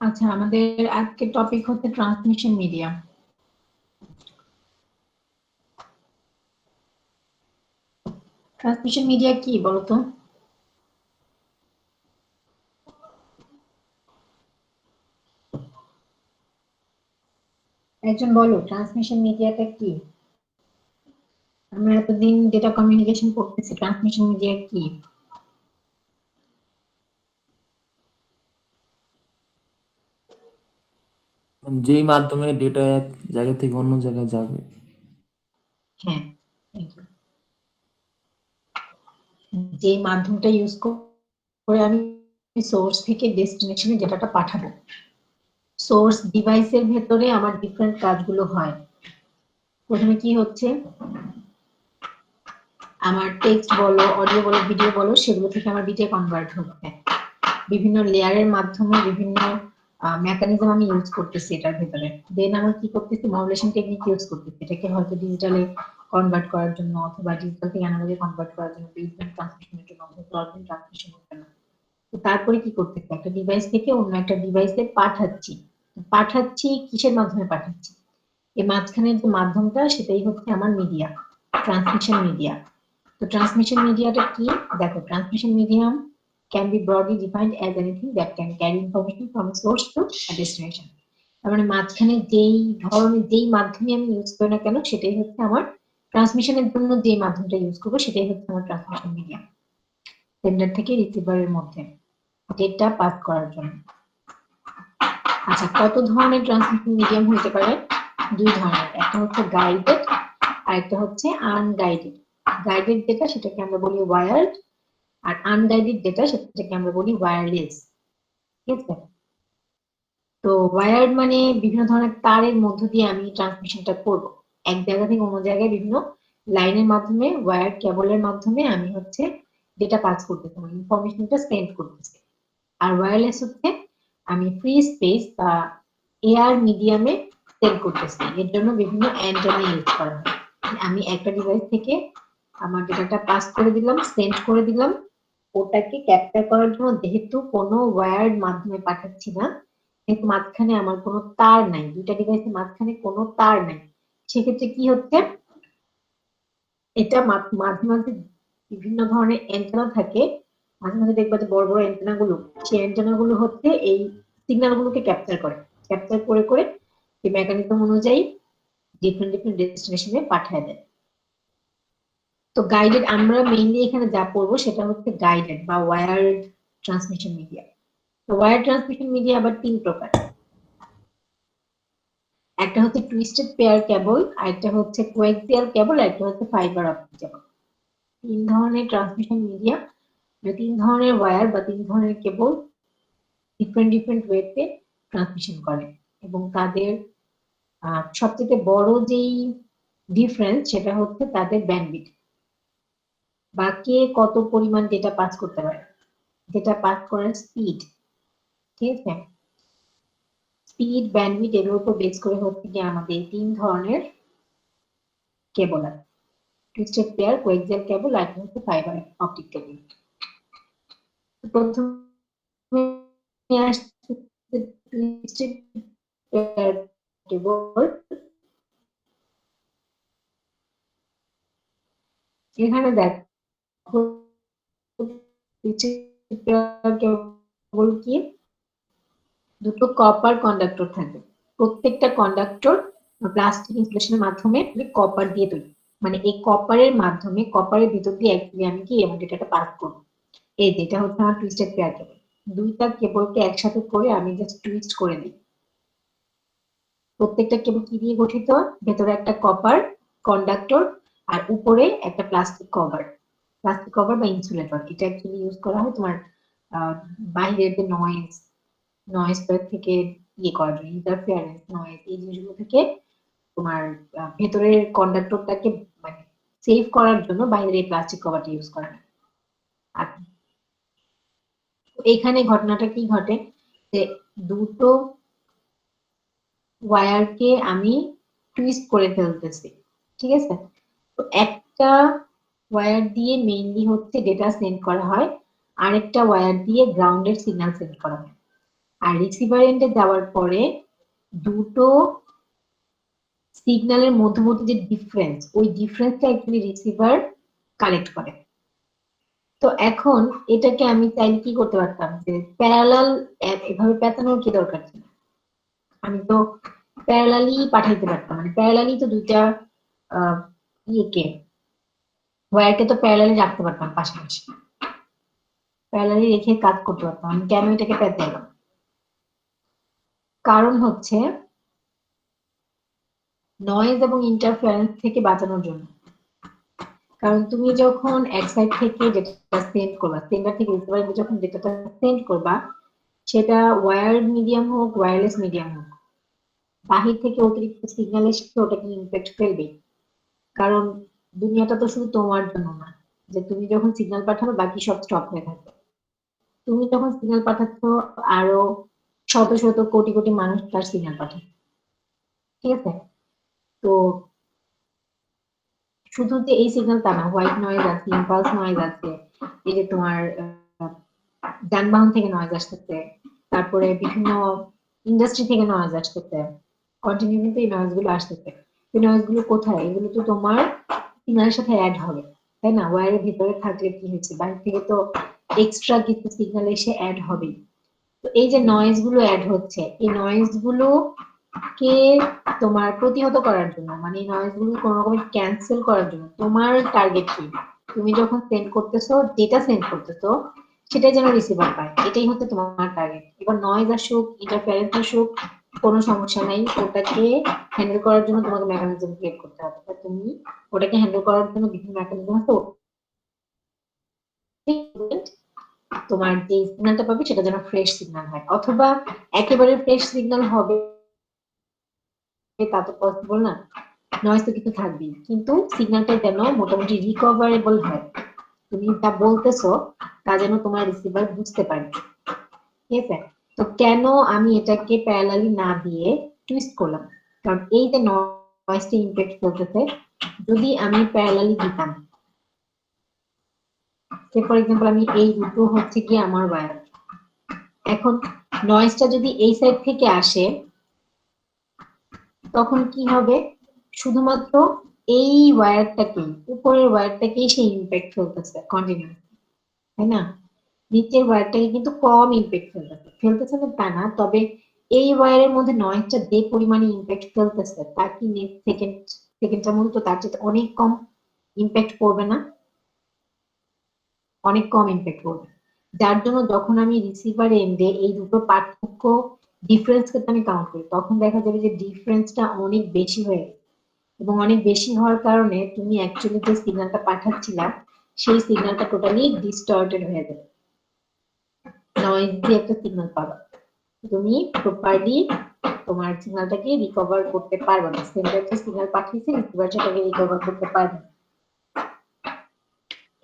আচ্ছা, আমাদের আজকের টপিক হচ্ছে ট্রান্সমিশন মিডিয়া। ট্রান্সমিশন মিডিয়া কি বলতো? একজন বলো, ট্রান্সমিশন মিডিয়াটা কি? আমরা এতদিন ডেটা কমিউনিকেশন করতেছি, ট্রান্সমিশন মিডিয়া কি? যেই মাধ্যমে ডেটা এক জায়গা থেকে অন্য জায়গায় যাবে। হ্যাঁ, যে মাধ্যমটা ইউজ করে আমি সোর্স থেকে ডেস্টিনেশনে ডেটাটা পাঠাবো। সোর্স ডিভাইসের ভেতরে আমার ডিফারেন্ট কাজগুলো হয়। প্রথমে কি হচ্ছে, আমার টেক্সট বলো, অডিও বলো, ভিডিও বলো, সেগুলো থেকে আমার বিটে কনভার্ট হচ্ছে। বিভিন্ন লেয়ারের মাধ্যমে বিভিন্ন মেকানিজম আমি ইউজ করতেছি এটার ভেতরে। দেন আমি কি করতেছি, মডুলেশন টেকনিক ইউজ করতেছি এটাকে হয়তো ডিজিটালে কনভার্ট করার জন্য, অথবা ডিজিটাল থেকে অ্যানালগে কনভার্ট করার জন্য, বেসব্যান্ড ট্রান্সমিশনের জন্য, অথবা ব্রডব্যান্ড ট্রান্সমিশনের জন্য। তো তারপরে কি করতেছি, একটা ডিভাইস থেকে অন্য একটা ডিভাইসে পাঠাচ্ছি। পাঠাচ্ছি কিসের মাধ্যমে পাঠাচ্ছি? এই মাঝখানের যে মাধ্যমটা, সেটাই হচ্ছে আমার মিডিয়া, ট্রান্সমিশন মিডিয়া। তো ট্রান্সমিশন মিডিয়াটা কি? দেখো, transmission medium can be broadly defined as anything that can carry information from a source to a destination. তার মানে মাঝখানে যেই ধরনের যেই মাধ্যমে আমি ইউজ করি না কেন, সেটাই হচ্ছে আমার ট্রান্সমিশনের জন্য যে মাধ্যমটা ইউজ করবো, সেটাই হচ্ছে আমার ট্রান্সমিশন মিডিয়াম। সেন্ডার থেকে রিসিভারের মধ্যে ডেটা পাস করার জন্য। আচ্ছা, কত ধরনের ট্রান্সমিশন মিডিয়াম হতে পারে? দুই ধরনের, একটা হচ্ছে গাইডেড আর একটা হচ্ছে আনগাইডেড। গাইডেড যেটা, সেটাকে আমরা বলি ওয়্যার্ড, আর আনগাইডেড যেটা, সেটাকে আমরা বলি ওয়্যারলেস। ঠিক আছে? তো ওয়্যার্ড মানে বিভিন্ন ধরনের তারের মধ্য দিয়ে আমি ট্রান্সমিশনটা করব। এক জায়গা থেকে অন্য জায়গায় বিভিন্ন লাইনের মাধ্যমে, ওয়্যার্ড কেবলের মাধ্যমে আমি হচ্ছে ডেটা পাস করতেছি, মানে ইনফরমেশনটা সেন্ড করতেছি। আর ওয়্যারলেস হচ্ছে আমি ফ্রি স্পেস বা এয়ার মিডিয়ামে সেন্ড করতেছি। এর জন্য বিভিন্ন অ্যান্টেনা ইউজ করা হয়। আমি একটা ডিভাইস থেকে আমার ডেটাটা পাস করে দিলাম, সেন্ড করে দিলাম। ওটাকে ক্যাপচার করার জন্য যেহেতু কোনো ওয়্যার্ড মাধ্যমে পাঠাচ্ছি না, যেহেতু মাঝখানে আমার কোনো তার নাই, দুইটা ডিভাইসের মাঝখানে কোনো তার নাই, সেক্ষেত্রে কি হচ্ছে, এটা মাঝে মাঝে বিভিন্ন ধরনের অ্যান্টেনা থাকে। মাঝে মাঝে দেখবা যে বড় বড় অ্যান্টেনা গুলো, সেই অ্যান্টেনা গুলো হচ্ছে এই সিগন্যাল গুলোকে ক্যাপচার করে। ক্যাপচার করে করে এই মেকানিজম অনুযায়ী ডিফারেন্ট ডিফারেন্ট ডেস্টিনেশনে পাঠিয়ে দেয়। তো গাইডেড, আমরা মেইনলি এখানে যা পড়বো সেটা হচ্ছে গাইডেড বা ওয়্যার্ড ট্রান্সমিশন মিডিয়া। তো ওয়্যার ট্রান্সমিশন মিডিয়া আবার তিন প্রকার। একটা হচ্ছে টুইস্টেড পেয়ার কেবল, আরেকটা হচ্ছে কোয়াক্সিয়াল কেবল, আর একটা হচ্ছে ফাইবার অপটিক কেবল। তিন ধরনের ট্রান্সমিশন মিডিয়া, তিন ধরনের ওয়্যার বা তিন ধরনের কেবল ডিফারেন্ট ডিফারেন্ট ওয়েতে ট্রান্সমিশন করে। এবং তাদের সবচেয়ে বড় যেই ডিফারেন্স, সেটা হচ্ছে তাদের ব্যান্ডউইথ, বা কে কত পরিমাণ ডেটা পাস করতে পারে, ডেটা পাস করার স্পিড। ঠিক আছে? স্পিড, ব্যান্ডউইথ, এর উপর বেস করে হচ্ছে কি আমাদের তিন ধরনের কেবল আছে: টুইস্টেড পেয়ার, কোয়াক্সিয়াল কেবল, আর একটা হচ্ছে ফাইবার অপটিক কেবল। প্রথমে আসছে টুইস্টেড পেয়ার কেবল। এখানে দেখো, টুইস্টেড পেয়ার কেবল কি, দুটো কপার কন্ডাক্টর থাকবে। প্রত্যেকটা কন্ডাক্টর প্লাস্টিক ইনসুলেশনের মাধ্যমে কপার দিয়ে তৈরি। মানে এই কপারের মাধ্যমে, কপারের ভিতর দিয়ে অ্যাকচুয়ালি আমি কি এবং ডেটাটা পাস করবো। এই যেটা হচ্ছে আমার টুইস্টেড পেয়ার কেবল। দুইটা কেবলকে একসাথে করে আমি জাস্ট টুইস্ট করে দিই। প্রত্যেকটা কেবল কি দিয়ে গঠিত? ভেতরে একটা কপার কন্ডাক্টর, আর উপরে একটা প্লাস্টিক কভার। প্লাস্টিক কভার বা ইনসুলেটর, এটা অ্যাকচুয়ালি ইউজ করা হয় তোমার বাইরের যে নয়েজ, নয়েজ থেকে ইয়ে করার জন্য, ইন্টারফিয়ারেন্স, নয়েজ, এই জিনিসগুলো থেকে তোমার ভেতরের কন্ডাক্টরটাকে মানে সেভ করার জন্য বাইরের এই প্লাস্টিক কভারটা ইউজ করা হয়। আর এখানে ঘটনাটা কি ঘটে, যে দুটো ওয়্যারকে আমি টুইস্ট করে ফেলতেছি। ঠিক আছে? তো একটা ওয়্যার দিয়ে মেইনলি হচ্ছে ডেটা সেন্ড করা হয়, আরেকটা ওয়্যার দিয়ে গ্রাউন্ডের সিগন্যাল সেন্ড করা হয়। আর রিসিভার এন্ডে যাওয়ার পরে দুটো সিগন্যালের মধ্যবর্তী যে ডিফারেন্স, ওই ডিফারেন্সটা অ্যাকচুয়ালি রিসিভার কালেক্ট করে। তো এখন এটাকে আমি চাইলে কি করতে পারতাম, যে প্যারালাল এভাবে পেঁচানোর কি দরকার ছিল, আমি তো প্যারালালি পাঠাইতে পারতাম, মানে প্যারালালি তো দুইটা ইয়েকে ওয়্যারকে তো প্যারালালি রাখতে পারতাম, পাশাপাশি প্যারালালি রেখে কাজ করতে পারতাম। আমি কেন এটাকে পেঁচাইলাম, কারণ হচ্ছে নয়েজ এবং ইন্টারফারেন্স থেকে বাঁচানোর জন্য। কারণ তুমি যখন এক সাইড থেকে যেটা সেন্ড করবা, সেন্ডার থেকে রিসিভারে যখন ডেটাটা সেন্ড করবা, সেটা ওয়্যার্ড মিডিয়াম হোক ওয়্যারলেস মিডিয়াম হোক, বাহির থেকে অতিরিক্ত সিগন্যাল এসে ওটাকে ইম্প্যাক্ট ফেলবে। কারণ দুনিয়াটা তো শুধু তোমার জন্য না, যে তুমি যখন সিগন্যাল পাঠাবে বাকি সব স্টপ হয়ে থাকবে। তুমি যখন সিগন্যাল পাঠাচ্ছ, আরো শত শত কোটি কোটি মানুষ তার সিগন্যাল পাঠায়, ঠিক আছে? তো শুধু যে এই সিগন্যাল তা না, হোয়াইট নয়েজ আছে, ইম্পালস নয়েজ আছে, এই যে তোমার যানবাহন থেকে নয়েজ আসতেছে, তারপরে বিভিন্ন ইন্ডাস্ট্রি থেকে নয়েজ আসতেছে, কন্টিনিউ কিন্তু এই নয়েজ গুলো আসতেছে। এই নয়েজ গুলো কোথায়, এগুলো তো তোমার সিগন্যালের সাথে অ্যাড হবে, তাই না? ওয়্যারের ভিতরে থাকলে কি হয়েছে, বাইরে থেকে তো এক্সট্রা কিছু সিগন্যাল এসে অ্যাড হবে। তো এই যে নয়েজ গুলো অ্যাড হচ্ছে, এই নয়েজ গুলো কে তোমার প্রতিহত করার জন্য, মানে এই নয়েজ গুলো কোনো রকমের ক্যান্সেল করার জন্য তোমার টার্গেট কি? তুমি যখন সেন্ড করতেছো, ডেটা সেন্ড করতেছো, সেটাই যেন রিসিভার পায়, এটাই হচ্ছে তোমার টার্গেট। এবার নয়েজ আসুক, ইন্টারফারেন্স আসুক, কোনো সমস্যা নাই, ওটাকে হ্যান্ডেল করার জন্য তোমাকে মেকানিজম ক্রিয়েট করতে হবে। তুমি ওটাকে হ্যান্ডেল করার জন্য বিভিন্ন মেকানিজম আছে, তোমার যে সিগন্যালটা পাবে সেটা যেন ফ্রেশ সিগন্যাল হয়, অথবা একেবারে ফ্রেশ সিগন্যাল হবে তা তো পসিবল না, নয়েজ তো কিছু থাকবেই, কিন্তু সিগন্যালটা যেন মোটামুটি রিকভারেবল হয়। তুমি যা বলতেছো তা যেন তোমার রিসিভার বুঝতে পারে, ঠিক আছে? তো কেন আমি এটাকে প্যারালালি না দিয়ে টুইস্ট করলাম, কারণ এই যে নয়েজটা ইম্প্যাক্ট করতেছে, যদি আমি প্যারালালি দিতাম, ফর এক্সাম্পল আমি এই দুটো হচ্ছে কি আমার ওয়্যার, এখন নয়েজটা যদি এই সাইড থেকে আসে, তখন কি হবে, শুধুমাত্র এই ওয়্যারটাকেই, উপরের ওয়্যারটাকেই সে ইম্প্যাক্ট ফেলতেছে কন্টিনিউ, তাই না? নিচের ওয়্যারটাকে কিন্তু কম ইম্প্যাক্ট ফেলতেছে, ফেলতেছে না তা না, তবে এই ওয়্যারের মধ্যে নয়েজটা যে পরিমাণে ইম্প্যাক্ট ফেলতেছে, তার কি নেক্সট সেকেন্ডটার মধ্যে তো তার চেয়ে অনেক কম ইম্প্যাক্ট পড়বে না? অনেক কম ইম্প্যাক্ট পড়বে। যার জন্য যখন আমি রিসিভার এন্ডে এই দুটো পার্থক্য, ডিফারেন্সকে আমি কাউন্ট করি, তখন দেখা যাবে যে ডিফারেন্সটা অনেক বেশি হয়ে গেছে, এবং অনেক বেশি হওয়ার কারণে তুমি অ্যাকচুয়ালি যে সিগন্যালটা পাঠাচ্ছিলা, সেই সিগন্যালটা টোটালি ডিস্টর্টেড হয়ে যাবে, নয়েজি একটা সিগন্যাল পাবা, তুমি প্রপারলি তোমার সিগন্যালটাকে রিকভার করতে পারবে না, সেন্টার যে সিগন্যাল পাঠিয়েছে রিসিভার সেটাকে রিকভার করতে পারবে না।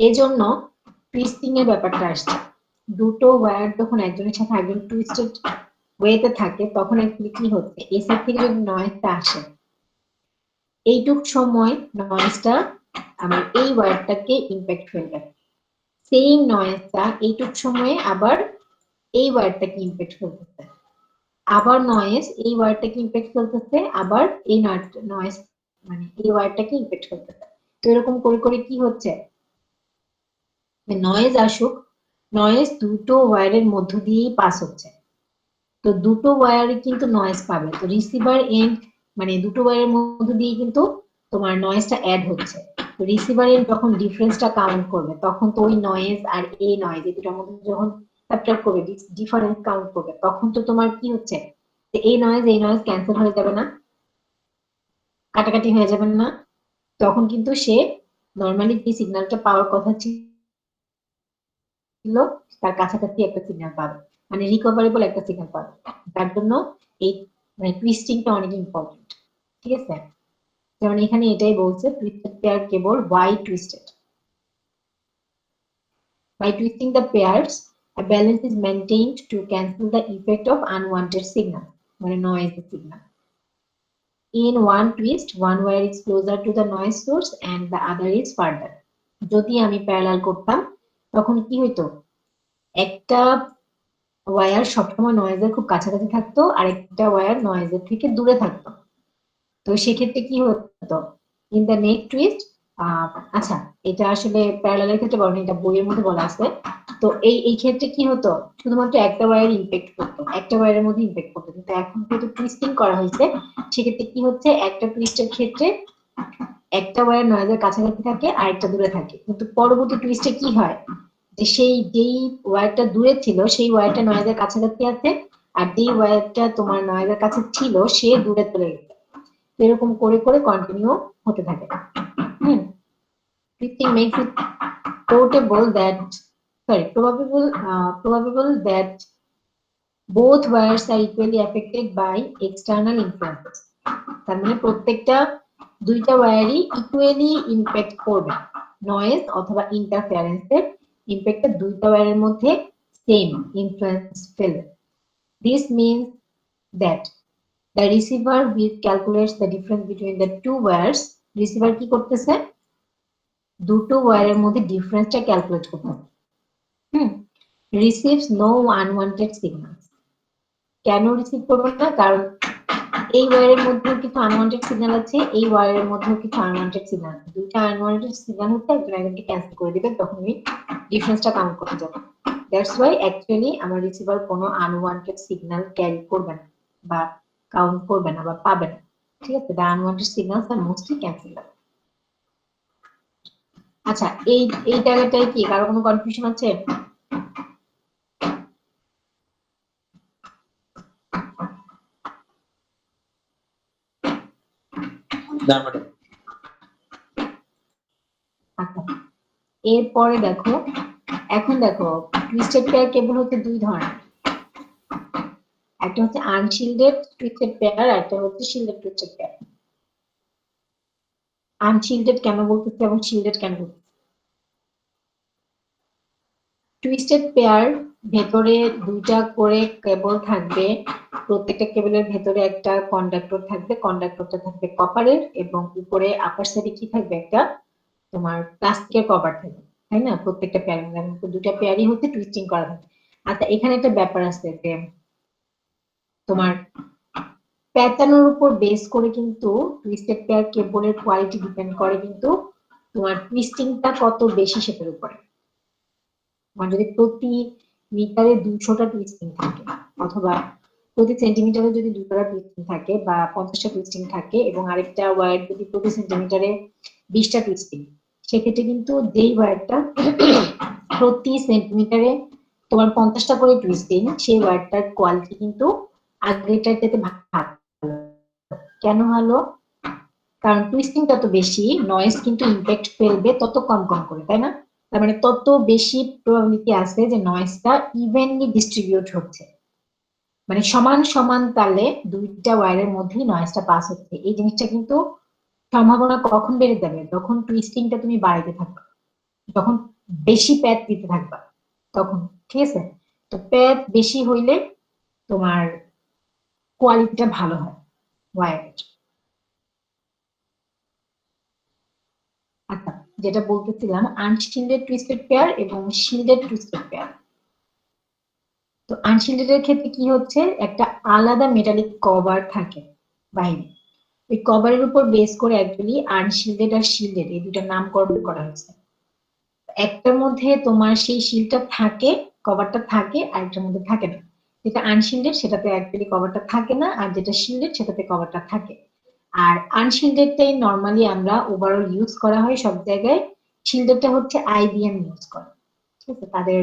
এজন্য টুইস্টিং এর ব্যাপারটা আসছে। দুটো ওয়্যার যখন একজনের সাথে একজন টুইস্টেড ওয়েতে থাকে, তখন অ্যাকচুয়ালি কি হচ্ছে, এই সাইড থেকে যদি নয়েজটা আসে, এইটুক সময় নয়েজটা আমার এই ওয়্যারটাকে ইম্প্যাক্ট ফেলবে, সেম নয়েজটা এইটুক সময়ে আবার এই ওয়্যারটাকে ইম্প্যাক্ট ফেলতেছে, আবার নয়েজ এই ওয়্যারটাকে ইম্প্যাক্ট ফেলতেছে, আবার এই নয়েজ মানে এই ওয়্যারটাকে ইম্প্যাক্ট ফেলতেছে। তো এরকম করে করে কি হচ্ছে, নয়েজ আসুক, নয়েজ দুটো ওয়্যারের মধ্য দিয়েই পাস হচ্ছে, তো দুটো ওয়্যারে কিন্তু নয়েজ পাবে, তো রিসিভার এন্ড মানে দুটো ওয়্যারের মধ্য দিয়ে কিন্তু তোমার নয়েজটা অ্যাড হচ্ছে। তো রিসিভার এন্ড যখন ডিফারেন্সটা কাউন্ট করবে, তখন তো ওই নয়েজ আর এই নয়েজ এই দুটোর মধ্যে যখন সাবট্রাক্ট করবে, ডিফারেন্স কাউন্ট করবে, তখন তো তোমার কি হচ্ছে, যে এই নয়েজ ক্যান্সেল হয়ে যাবে না, কাটাকাটি হয়ে যাবে না, তখন কিন্তু সে নর্মালি যে সিগন্যালটা পাওয়ার কথা ছিল তার কাছাকাছি একটা সিগন্যাল পাবে, মানে রিকভারেবল একটা সিগন্যাল পাবে। তার জন্য এই মানে টুইস্টিংটা অনেক ইম্পর্টেন্ট, ঠিক আছে? যেমন এখানে এটাই বলছে, twisted pair cable why twisted, by twisting the pairs a balance is maintained to cancel the effect of unwanted signal, মানে noisy signal. In one twist, one wire is closer to the noise source and the other is further. যদি আমি parallel করতাম, তখন কি হইতো, একটা wire সবসময় নয়েজের খুব কাছাকাছি থাকতো, আরেকটা ওয়্যার নয়েজের থেকে দূরে থাকতো। তো সেক্ষেত্রে কি হতো, ইন দ্য নেক টুইস্ট, আচ্ছা এটা আসলে প্যারালালের ক্ষেত্রে বলেনি, এটা বইয়ের মধ্যে বলা আছে। তো এই ক্ষেত্রে কি হতো, শুধুমাত্র একটা ওয়্যার ইম্প্যাক্ট করতো, একটা ওয়্যারের মধ্যে ইম্প্যাক্ট করতো। কিন্তু এখন যেহেতু টুইস্টিং করা হয়েছে, সেক্ষেত্রে কি হচ্ছে, একটা টুইস্টের ক্ষেত্রে একটা ওয়্যার নয়েজের কাছাকাছি থাকে আর একটা দূরে থাকে। কিন্তু পরবর্তী টুইস্টে কি হয়, যে যেই ওয়্যারটা দূরে ছিল সেই ওয়্যারটা নয়েজের কাছাকাছি আছে, আর যেই ওয়্যারটা তোমার নয়েজের কাছে ছিল সে দূরে চলে গেছে। এরকম করে করে কন্টিনিউ হতে থাকে। হুম, twisting makes it probable that probable that both wires are equally affected by external influences. তার মানে প্রত্যেকটা দুইটা ওয়্যারই ইকুয়ালি ইমপ্যাক্ট করবে, নয়েজ অথবা ইন্টারফারেন্সের ইমপ্যাক্টটা দুইটা ওয়্যারের মধ্যে সেম ইনফ্লুয়েন্স ফেলবে। This means that the receiver which calculates the difference between the two wires, receiver কি করতেছে, দুটো ওয়্যারের মধ্যে ডিফারেন্সটা ক্যালকুলেট করতেছে। receives no unwanted signals. কেন রিসিভ করবে না, কারণ এই ওয়্যারের মধ্যে কিছু আনওয়ান্টেড সিগন্যাল আছে, এই ওয়্যারের মধ্যে কিছু আনওয়ান্টেড সিগন্যাল আছে। দুটো আনওয়ান্টেড সিগন্যাল হচ্ছে একজন একজনকে ক্যান্সেল করে দিবে, তখন এই ডিফারেন্সটা কাউন্ট করতে যাবে। দ্যাটস ওয়াই অ্যাকচুয়ালি আমার রিসিভার কোনো আনওয়ান্টেড সিগন্যাল ক্যারি করবে না বা কাউন্ট করবে না বা পাবে না। ঠিক আছে, the unwanted signals are mostly cancellable. আচ্ছা, এই জায়গাটায় কি কারো কোনো কনফিউশন আছে? না ম্যাডাম। আচ্ছা, এরপরে দেখো, এখন দেখো টুইস্টেড পেয়ার কেবল হচ্ছে দুই ধরনের, একটা হচ্ছে আনশিল্ডেড টুইস্টেড পেয়ার, আর একটা হচ্ছে শিল্ডেড টুইস্টেড পেয়ার। আনশিল্ডেড কেন বলতেছে এবং শিল্ডেড কেন বলতেছে? টুইস্টেড পেয়ার ভেতরে দুইটা করে কেবল থাকবে, প্রত্যেকটা কেবলের ভেতরে একটা কন্ডাক্টর থাকবে, কন্ডাক্টরটা থাকবে কপারের, এবং উপরে আপার সাইডে কি থাকবে, একটা তোমার প্লাস্টিকের কভার থাকবে, তাই না? প্রত্যেকটা পেয়ার দুটা পেয়ারই হচ্ছে টুইস্টিং করা থাকে। আচ্ছা, এখানে একটা ব্যাপার আছে যে তোমার প্যাটার্নের উপর বেস করে কিন্তু টুইস্টেড পেয়ার কেবলের কোয়ালিটি ডিপেন্ড করে কিন্তু তোমার টুইস্টিংটা কত বেশি সেটার উপরে। মানে যদি প্রতি মিটারে 200টা টুইস্টিং থাকে, অথবা প্রতি সেন্টিমিটারে যদি 2টা টুইস্টিং থাকে বা 50টা টুইস্টিং থাকে, এবং আরেকটা ওয়্যার যদি প্রতি সেন্টিমিটারে 20টা টুইস্টিং, সেক্ষেত্রে কিন্তু যেই ওয়্যারটা প্রতি সেন্টিমিটারে তোমার 50টা করে টুইস্টিং, সেই ওয়্যারটার কোয়ালিটি কিন্তু আগেরটার থেকে ভালো। কেন ভালো? কারণ টুইস্টিং তত বেশি, নয়েজ কিন্তু ইমপ্যাক্ট ফেলবে তত কম কম করে, তাই না? তার মানে তত বেশি প্রবাবিলিটি আছে যে নয়েজটা ইভেনলি ডিস্ট্রিবিউট হচ্ছে, মানে সমান সমান তালে দুইটা ওয়্যারের মধ্যে নয়েজটা পাস হচ্ছে। এই জিনিসটা কিন্তু সম্ভাবনা কখন বেড়ে যাবে, যখন টুইস্টিংটা তুমি বাড়াইতে থাকবে, যখন বেশি প্যাচ দিতে থাকবা তখন। ঠিক আছে, তো প্যাচ বেশি হইলে তোমার কোয়ালিটিটা ভালো হয় ওয়্যারের। আচ্ছা, যেটা বলতেছিলাম, আনশিল্ডেড টুইস্টেড পেয়ার এবং শিল্ডেড টুইস্টেড পেয়ার। তো আনশিল্ডেড এর ক্ষেত্রে কি হচ্ছে, একটা আলাদা মেটালিক কভার থাকে বাইরে, ওই কভারের উপর বেস করে অ্যাকচুয়ালি আনশিল্ডেড আর শিল্ডেড এই দুটার নামকরণ করা হয়েছে। একটার মধ্যে তোমার সেই শিল্ডটা থাকে, কভারটা থাকে, আর একটার মধ্যে থাকে না। যেটা আনশিল্ডেড সেটাতে অ্যাকচুয়ালি কভারটা থাকে না, আর যেটা শিল্ডেড সেটাতে কভারটা থাকে। আর আনশিল্ডেডটাই নর্মালি আমরা ওভারঅল ইউজ করা হয় সব জায়গায়, শিল্ডেডটা হচ্ছে আইবিএম ইউজ করে, ঠিক আছে, তাদের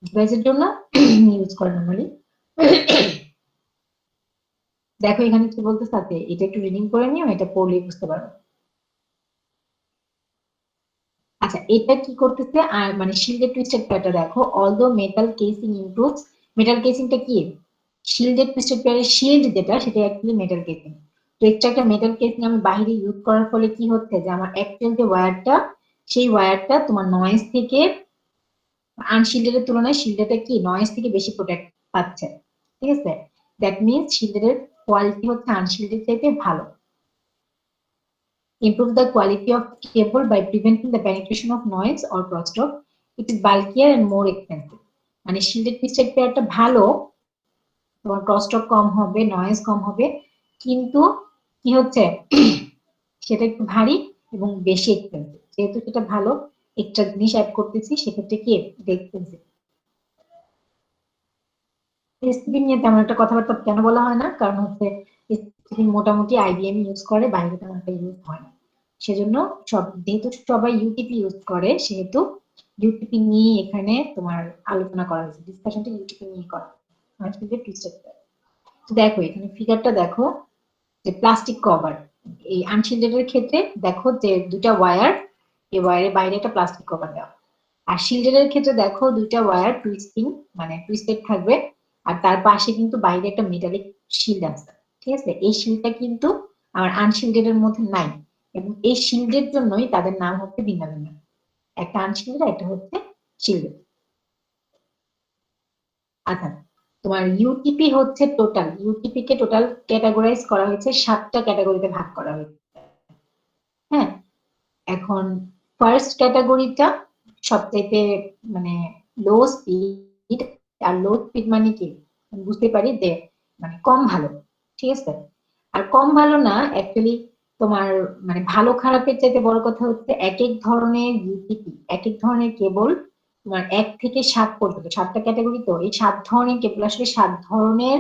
ডিভাইসের জন্য ইউজ করে নর্মালি। দেখো এখানে কি বলতে চাচ্ছে, এটা একটু রিডিং করে নিও, এটা পড়লেই বুঝতে পারবে। আচ্ছা, এটা কি করতেছে, আর মানে শিল্ডেড টুইস্টেড পেয়ারটা দেখো, although metal casing improves, metal কেসিংটা কি, শিল্ডেড টুইস্টেড পেয়ারের শিল্ড যেটা সেটা অ্যাকচুয়ালি মেটাল কেসিং। তো এক্সট্রা একটা মেটাল কেসিং আমি বাইরে ইউজ করার ফলে কি হচ্ছে, যে আমার অ্যাকচুয়াল যে ওয়্যারটা, সেই ওয়্যারটা তোমার নয়েজ থেকে, আনশিল্ডেড এর তুলনায় শিল্ডেডটা কি নয়েজ থেকে বেশি প্রোটেক্ট পাচ্ছে। ঠিক আছে, দ্যাট মিনস শিল্ডেড এর কোয়ালিটি হচ্ছে আনশিল্ডেড চাইতে ভালো। Improve the quality of cable by preventing the penetration of noise or crosstalk. It is bulkier and more expensive. মানে শিল্ডেড টুইস্টেড পেয়ারটা ভালো, তোমার ক্রসটক কম হবে, নয়েজ কম হবে, কিন্তু কি হচ্ছে সেটা একটু ভারী এবং বেশি এক্সপেন্সিভ। যেহেতু সেটা ভালো, এক্সট্রা জিনিস অ্যাড করতেছি, সেক্ষেত্রে কি এক্সপেন্সিভ। এসপিবি নিয়ে তেমন একটা কথাবার্তা কেন বলা হয় না, কারণ হচ্ছে এসপিবি মোটামুটি আইবিএম ইউজ করে, বাইরে তেমন একটা ইউজ হয় না। সেজন্য যেহেতু সবাই ইউটিপি ইউজ করে, সেহেতু ইউটিপি নিয়ে এখানে তোমার আলোচনা করা হয়েছে, ডিসকাশনটা ইউটিপি নিয়ে করা হয়েছে। দেখো এখানে ফিগারটা দেখো, যে প্লাস্টিক কভার, এই আনশিল্ডেড এর ক্ষেত্রে দেখো যে দুটা ওয়্যার, এই ওয়্যারের বাইরে একটা প্লাস্টিক কভার দেওয়া। আর শিল্ডেড এর ক্ষেত্রে দেখো দুইটা ওয়্যার টুইস্টিং মানে টুইস্টেড থাকবে, আর তার পাশে কিন্তু বাইরে একটা মেটালিক শিল্ড আছে। ঠিক আছে, এই শিল্ডটা কিন্তু আমার আনশিল্ডেড এর মধ্যে নাই, এবং এই শিল্ডের জন্যই তাদের নাম হচ্ছে ভিন্ন ভিন্ন, একটা আনশিল্ডেড, একটা হচ্ছে শিল্ডেড। আচ্ছা, তোমার ইউটিপি হচ্ছে টোটাল, ইউটিপি কে টোটাল ক্যাটাগরাইজ করা হয়েছে 7টা ক্যাটাগরিতে ভাগ করা হয়েছে। হ্যাঁ, এখন ফার্স্ট ক্যাটাগরিটা সবচাইতে মানে লো স্পিড, আর লো স্পিড মানে কি আমি বুঝতে পারি যে মানে কম ভালো। ঠিক আছে, আর কম ভালো না অ্যাকচুয়ালি, তোমার মানে ভালো খারাপের চাইতে বড় কথা হচ্ছে এক এক ধরনের ইউটিপি, এক এক ধরনের কেবল, তোমার 1 থেকে 7 পর্যন্ত 7টা ক্যাটাগরি, তো এই 7 ধরনের কেবল আসলে 7 ধরনের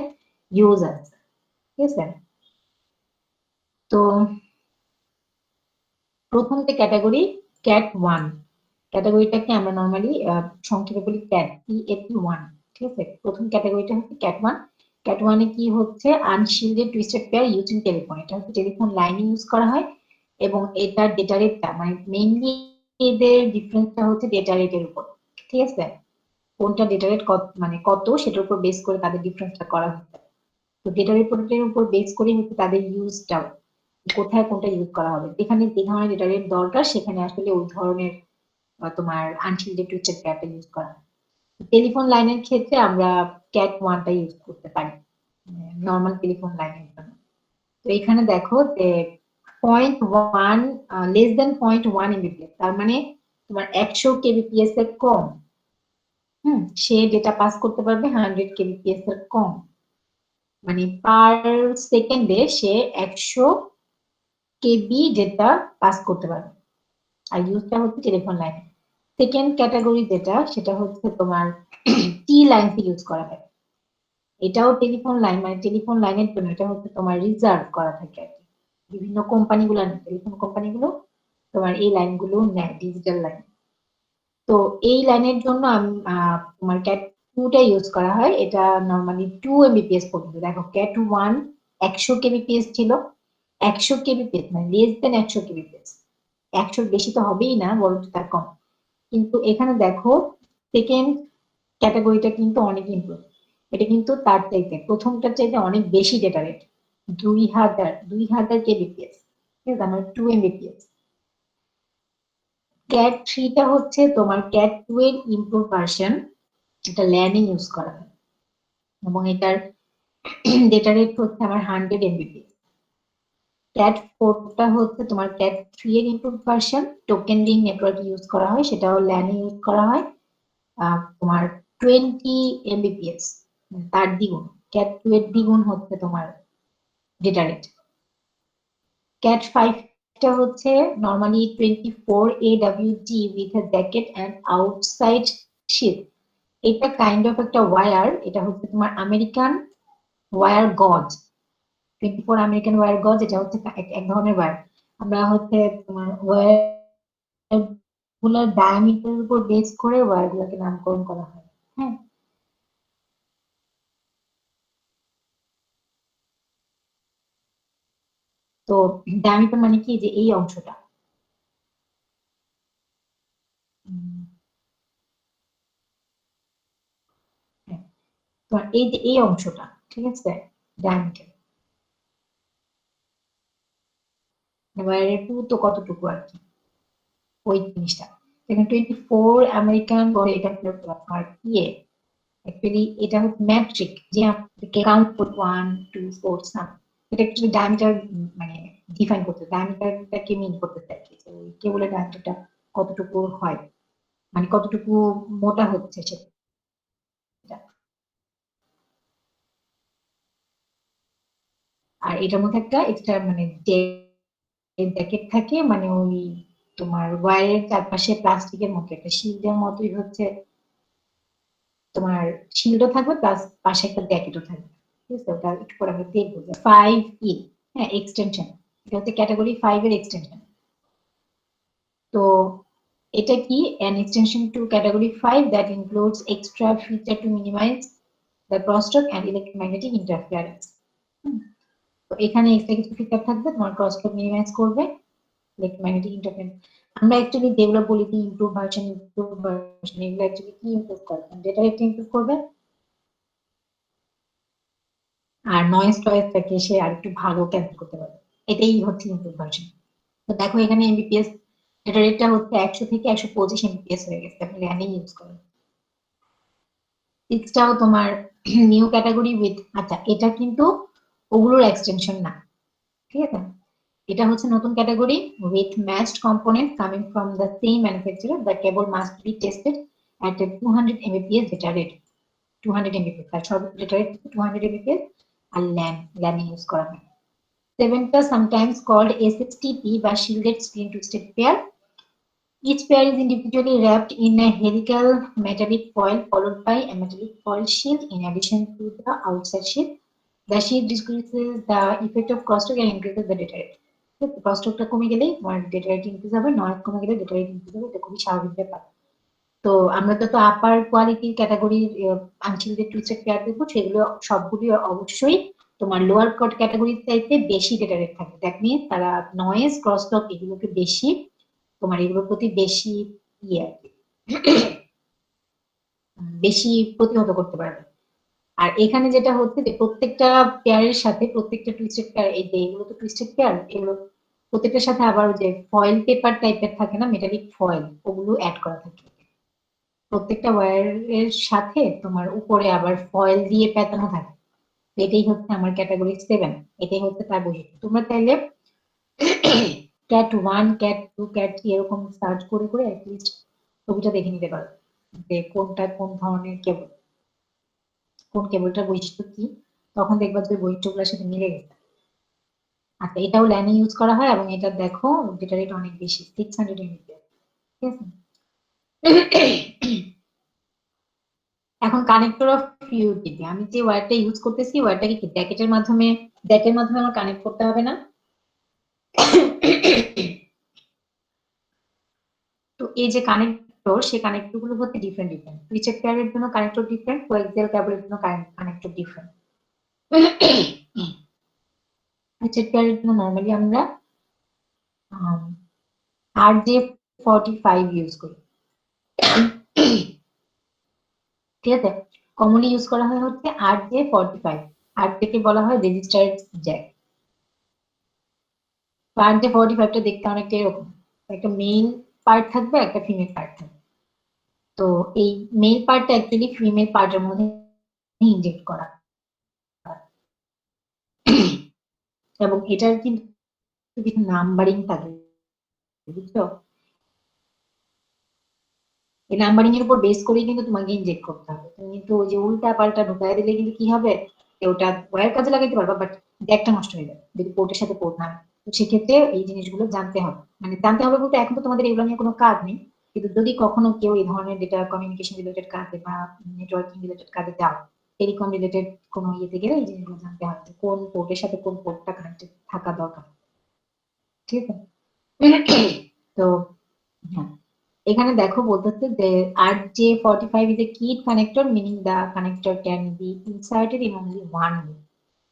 ইউজ আছে। ঠিক আছে, তো প্রথম যে ক্যাটাগরি ক্যাট ওয়ান, ক্যাটাগরিটাকে আমরা নর্মালি সংক্ষেপে বলি ক্যাট, CAT1। ঠিক আছে, প্রথম ক্যাটাগরিটা হচ্ছে ক্যাট ওয়ান। ক্যাট ওয়ানে কি হচ্ছে আনশিল্ডেড টুইস্টেড পেয়ার ইউজিং টেলিফোন, এটা হচ্ছে টেলিফোন লাইনে ইউজ করা হয়, এবং এটার ডেটা রেটটা মানে মেইনলি এদের ডিফারেন্সটা হচ্ছে ডেটা রেটের উপর। ঠিক আছে, কোনটা ডেটা রেট কত মানে কত সেটার উপর বেস করে তাদের ডিফারেন্সটা করা হচ্ছে। তো ডেটা রিপোর্টের উপর বেস করে হচ্ছে তাদের ইউজটাও, কোথায় কোনটা ইউজ করা হবে, যেখানে যে ধরনের ডেটা রেট দরকার সেখানে আসলে ওই ধরনের তোমার আনশিল্ডেড টুইস্টেড পেয়ারটা ইউজ করা হয়। টেলিফোন লাইনের ক্ষেত্রে আমরা ক্যাট ওয়ানটা ইউজ করতে পারি নর্মাল টেলিফোন লাইনের জন্য। তো এখানে দেখো যে 0.1 লেস দেন 0.1 এমবিপিএস, তার মানে তোমার 100 কেবিপিএস এর কম, সে ডেটা পাস করতে পারবে 100 কেবিপিএস এর কম, মানে পার সেকেন্ডে সে 100 কেবি ডেটা পাস করতে পারবে। আর ইউজটা হচ্ছে টেলিফোন লাইনে। সেকেন্ড ক্যাটাগরি যেটা, সেটা হচ্ছে তোমার টি লাইন ইউজ করা হয়, এটাও টেলিফোন লাইন, মানে টেলিফোন লাইনের জন্য এটা হচ্ছে তোমার রিজার্ভ করা থাকে আর কি। বিভিন্ন কোম্পানিগুলো, টেলিফোন কোম্পানিগুলো তোমার এই লাইনগুলো নেয়, ডিজিটাল লাইন। তো এই লাইনের জন্য তোমার ক্যাট টুটা ইউজ করা হয়, এটা নর্মালি 2 এমবিপিএস পর্যন্ত। দেখো ক্যাট ওয়ান 100 কেবিপিএস ছিল, 100 কেবিপিএস মানে লেস দেন 100 কেবিপিএস, 100 বেশি তো হবেই না, বরং তার কম। কিন্তু এখানে দেখো সেকেন্ড ক্যাটাগরিটা কিন্তু অনেক ইমপ্রুভ, এটা কিন্তু তার চাইতে প্রথমটার চাইতে অনেক বেশি ডেটা রেট, 2000 কেবিপিএস, ঠিক আছে, আমার 2 এমবিপিএস। ক্যাট থ্রিটা হচ্ছে তোমার ক্যাট টু এর ইমপ্রুভ ভার্সন, এটা ল্যানে ইউজ করা হয়, এবং এটার ডেটা রেট হচ্ছে আমার 100 এমবিপিএস। ক্যাট ফোরটা হচ্ছে তোমার ক্যাট থ্রি এর improve version, token ring network use করা হয়, সেটাও ল্যানে ইউজ করা হয়, তোমার 20 এমবিপিএস, তার দ্বিগুণ, ক্যাট টু এর দ্বিগুণ হচ্ছে তোমার ডেটা রেট। ক্যাট ফাইভটা হচ্ছে normally 24 AWD with a jacket and outside sheath, এটা কাইন্ড অফ একটা ওয়্যার, এটা হচ্ছে তোমার আমেরিকান ওয়্যার গজ, 24 আমেরিকান ওয়্যার গজ, এটা হচ্ছে এক ধরনের ওয়্যার। আমরা হচ্ছে তোমার ওয়্যার গুলোর ডায়ামিটারের উপর বেস করে ওয়্যার গুলোকে নামকরণ করা হয়। হ্যাঁ, তো ডায়ামিটার মানে কি, যে এই অংশটা, উম, হ্যাঁ, তো এই যে এই অংশটা, ঠিক আছে, ডায়ামিটার, ওয়্যারের পুরুত্ব কতটুকু আর কি, ওই জিনিসটা। এখানে 24 আমেরিকান বলে, এটা আর ইয়ে অ্যাকচুয়ালি এটা হচ্ছে ম্যাট্রিক, যে আপনাকে কাউন্ট করতে 1 2 4 সাম, এটা একটু ডায়ামিটার মানে ডিফাইন করতে, ডায়ামিটারটাকে মিন করতে চাইছি, যে কেবলের ডায়ামিটারটা কতটুকু হয়, মানে কতটুকু মোটা হচ্ছে সেটা। আর এটার মধ্যে একটা এক্সট্রা মানে জ্যাকেট থাকে, মানে ওই তোমার ওয়্যারের চারপাশে প্লাস্টিকের মতো একটা শিল্ডের মতোই হচ্ছে তোমার শিল্ডও থাকবে, প্লাস পাশে একটা জ্যাকেটও থাকবে। ঠিক আছে, ওটা একটু পরে আমরা দেখবো। 5E, হ্যাঁ, এক্সটেনশন, এটা হচ্ছে ক্যাটাগরি 5 এর এক্সটেনশন। তো এটা কি, an extension to category 5 that includes extra feature to minimize the crosstalk and electromagnetic interference। তো এখানে এক্সট্রা কিছু ফিচার থাকবে, তোমার ক্রসটক মিনিমাইজ করবে, ইলেক্ট্রোম্যাগনেটিক ইন্টারফারেন্স। আমরা অ্যাকচুয়ালি যেগুলো বলি কি ইমপ্রুভ ভার্সন, এগুলো অ্যাকচুয়ালি কি ইমপ্রুভ করে, ডেটা রেট ইমপ্রুভ করবে আর নয়েজ টয়েজটাকে সে আর একটু ভালো ক্যান্সেল করতে পারবে। এটাই হচ্ছে ইমপ্রুভ ভার্সন। তো দেখো এখানে এমবিপিএস ডেটা রেটটা হচ্ছে 100 থেকে 125 এমবিপিএস হয়ে গেছে, আপনি ল্যানে ইউজ করেন। সিক্সটাও তোমার নিউ ক্যাটাগরি উইথ, আচ্ছা এটা কিন্তু ওগুলোর এক্সটেনশন না, ঠিক আছে, এটা হচ্ছে নতুন category with matched component coming from the same manufacturer. The cable must be tested at a 200 Mbps data rate, 200 Mbps, তার সর্বোচ্চ ডেটা রেট 200 Mbps। আর ল্যানে ইউজ করা হয়। সেভেনটা sometimes called SSTP বা shielded screen twisted pair. Each pair is individually wrapped in a helical metallic foil followed by a metallic foil shield in addition to the outside shield. The shield decreases the effect of crosstalk and increases the data rate. ক্রসটকটা কমে গেলে তোমার data rate increase হবে, noise কমে গেলে data rate increase হবে, এটা খুবই স্বাভাবিক ব্যাপার। তো আমরা তো আপার কোয়ালিটির ক্যাটাগরির আনশিল্ডেড টুইস্টেড পেয়ার দেখবো, সেগুলো সবগুলি অবশ্যই তোমার লোয়ার কট ক্যাটাগরির চাইতে বেশি ডেটা রেট থাকে। দ্যাট মিনস তারা নয়েজ ক্রসটক এগুলোকে বেশি, তোমার এগুলোর প্রতি বেশি ইয়ে আর কি, বেশি প্রতিহত করতে পারবে। আর এখানে যেটা হচ্ছে যে প্রত্যেকটা পেয়ারের সাথে, প্রত্যেকটা টুইস্টেড পেয়ার, এই যে এগুলো তো টুইস্টেড পেয়ার, এগুলো প্রত্যেকটার সাথে আবার যে ফয়েল পেপার টাইপের থাকে না, মেটালিক ফয়েল, ওগুলো অ্যাড করা থাকে। প্রত্যেকটা ওয়্যারের সাথে তোমার উপরে আবার ফয়েল দিয়ে পেঁচানো থাকে। এটাই হচ্ছে আমার ক্যাটাগরি 7, এটাই হচ্ছে তার বৈশিষ্ট্য। তোমরা চাইলে ক্যাট 1, ক্যাট 2, ক্যাট 3 এরকম সার্চ করে করে অ্যাটলিস্ট ছবিটা দেখে নিতে পারো যে কোনটা কোন ধরনের কেবল, কোন কেবলটার বৈশিষ্ট্য কি, তখন দেখবা যে বৈশিষ্ট্যগুলোর সাথে মিলে গেছে। আচ্ছা, এটাও ল্যানে ইউজ করা হয় এবং এটা দেখো ডেটা রেট অনেক বেশি, 600 Mbps, ঠিক আছে। এখন কানেক্টর অফ ইউটিপি, আমি যে ওয়্যারটা ইউজ করতেছি ওয়্যারটাকে কি জ্যাকের মাধ্যমে আমার কানেক্ট করতে হবে না। তো এই যে কানেক্টর, সেই কানেক্টর গুলো হচ্ছে ডিফারেন্ট ডিফারেন্ট, টুইস্টেড পেয়ারের জন্য কানেক্টর ডিফারেন্ট, কোয়াক্সিয়াল কেবলের জন্য কানেক্টর ডিফারেন্ট। টুইস্টেড পেয়ারের জন্য নরমালি আমরা RJ45 ইউজ করি, ঠিক আছে। কমনলি ইউজ করা হয় হচ্ছে RJ45, আর থেকে বলা হয় রেজিস্টার্ড জ্যাক। RJ45টা দেখতে অনেকটা এরকম, একটা মেইন পার্ট থাকবে, একটা ফিমেল পার্ট থাকবে। তো এই মেল পার্টটা অ্যাকচুয়ালি ফিমেল পার্টের মধ্যে ইনজেক্ট করা, এবং এটার কিন্তু কিছু নাম্বারিং থাকে, বুঝছো। এই নাম্বারিং এর উপর বেস করেই কিন্তু তোমাকে ইনজেক্ট করতে হবে। তুমি কিন্তু ওই যে উল্টা পাল্টা ঢুকাই দিলে কিন্তু কি হবে, ওটা ওয়্যার কাজে লাগাইতে পারবা, বাট ব্যাগটা নষ্ট হয়ে যাবে যদি পোর্টের সাথে পোর্ট না। তো সেক্ষেত্রে এই জিনিসগুলো জানতে হবে, মানে জানতে হবে বলতে এখন তো তোমাদের এগুলো নিয়ে কোনো কাজ নেই, কিন্তু যদি কখনো কেউ এই ধরনের ডেটা কমিউনিকেশন রিলেটেড কাজে বা নেটওয়ার্কিং রিলেটেড কাজে যাও, টেলিকম রিলেটেড কোনো ইয়েতে গেলে এই জিনিসগুলো জানতে হবে যে কোন পোর্টের সাথে কোন পোর্টটা কানেক্টেড থাকা দরকার, ঠিক আছে। তো হ্যাঁ, এখানে দেখো বলতেছে যে RJ45 is a keyed connector, meaning the connector can be inserted in only one way।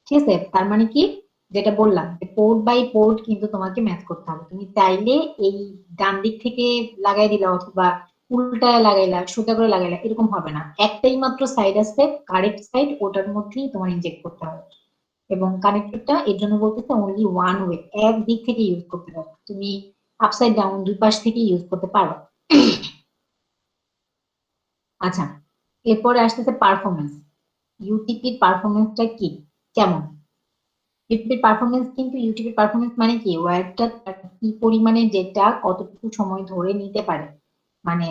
ঠিক আছে, তার মানে কি, যেটা বললাম যে পোর্ট বাই পোর্ট কিন্তু তোমাকে ম্যাচ করতে হবে। তুমি চাইলে এই ডান দিক থেকে লাগাই দিলা অথবা উল্টায় লাগাইলা, সোজা করে লাগাইলা, এরকম হবে না। একটাই মাত্র সাইড আছে, কারেক্ট সাইড, ওটার মধ্যেই তোমার ইনজেক্ট করতে হবে। এবং কানেক্টরটা এর জন্য বলতেছে অনলি ওয়ান ওয়ে, এক দিক থেকে ইউজ করতে পারবে, তুমি আপসাইড ডাউন দুই পাশ থেকে ইউজ করতে পারো। আচ্ছা, এরপরে আসতেছে পারফরমেন্স। ইউটিপির পারফরমেন্সটা কি, কেমন। ইউটিপির পারফরমেন্স, কিন্তু ইউটিপির পারফরমেন্স মানে কি, ওয়্যারটা কি পরিমাণে ডেটা কতটুকু সময় ধরে নিতে পারে, মানে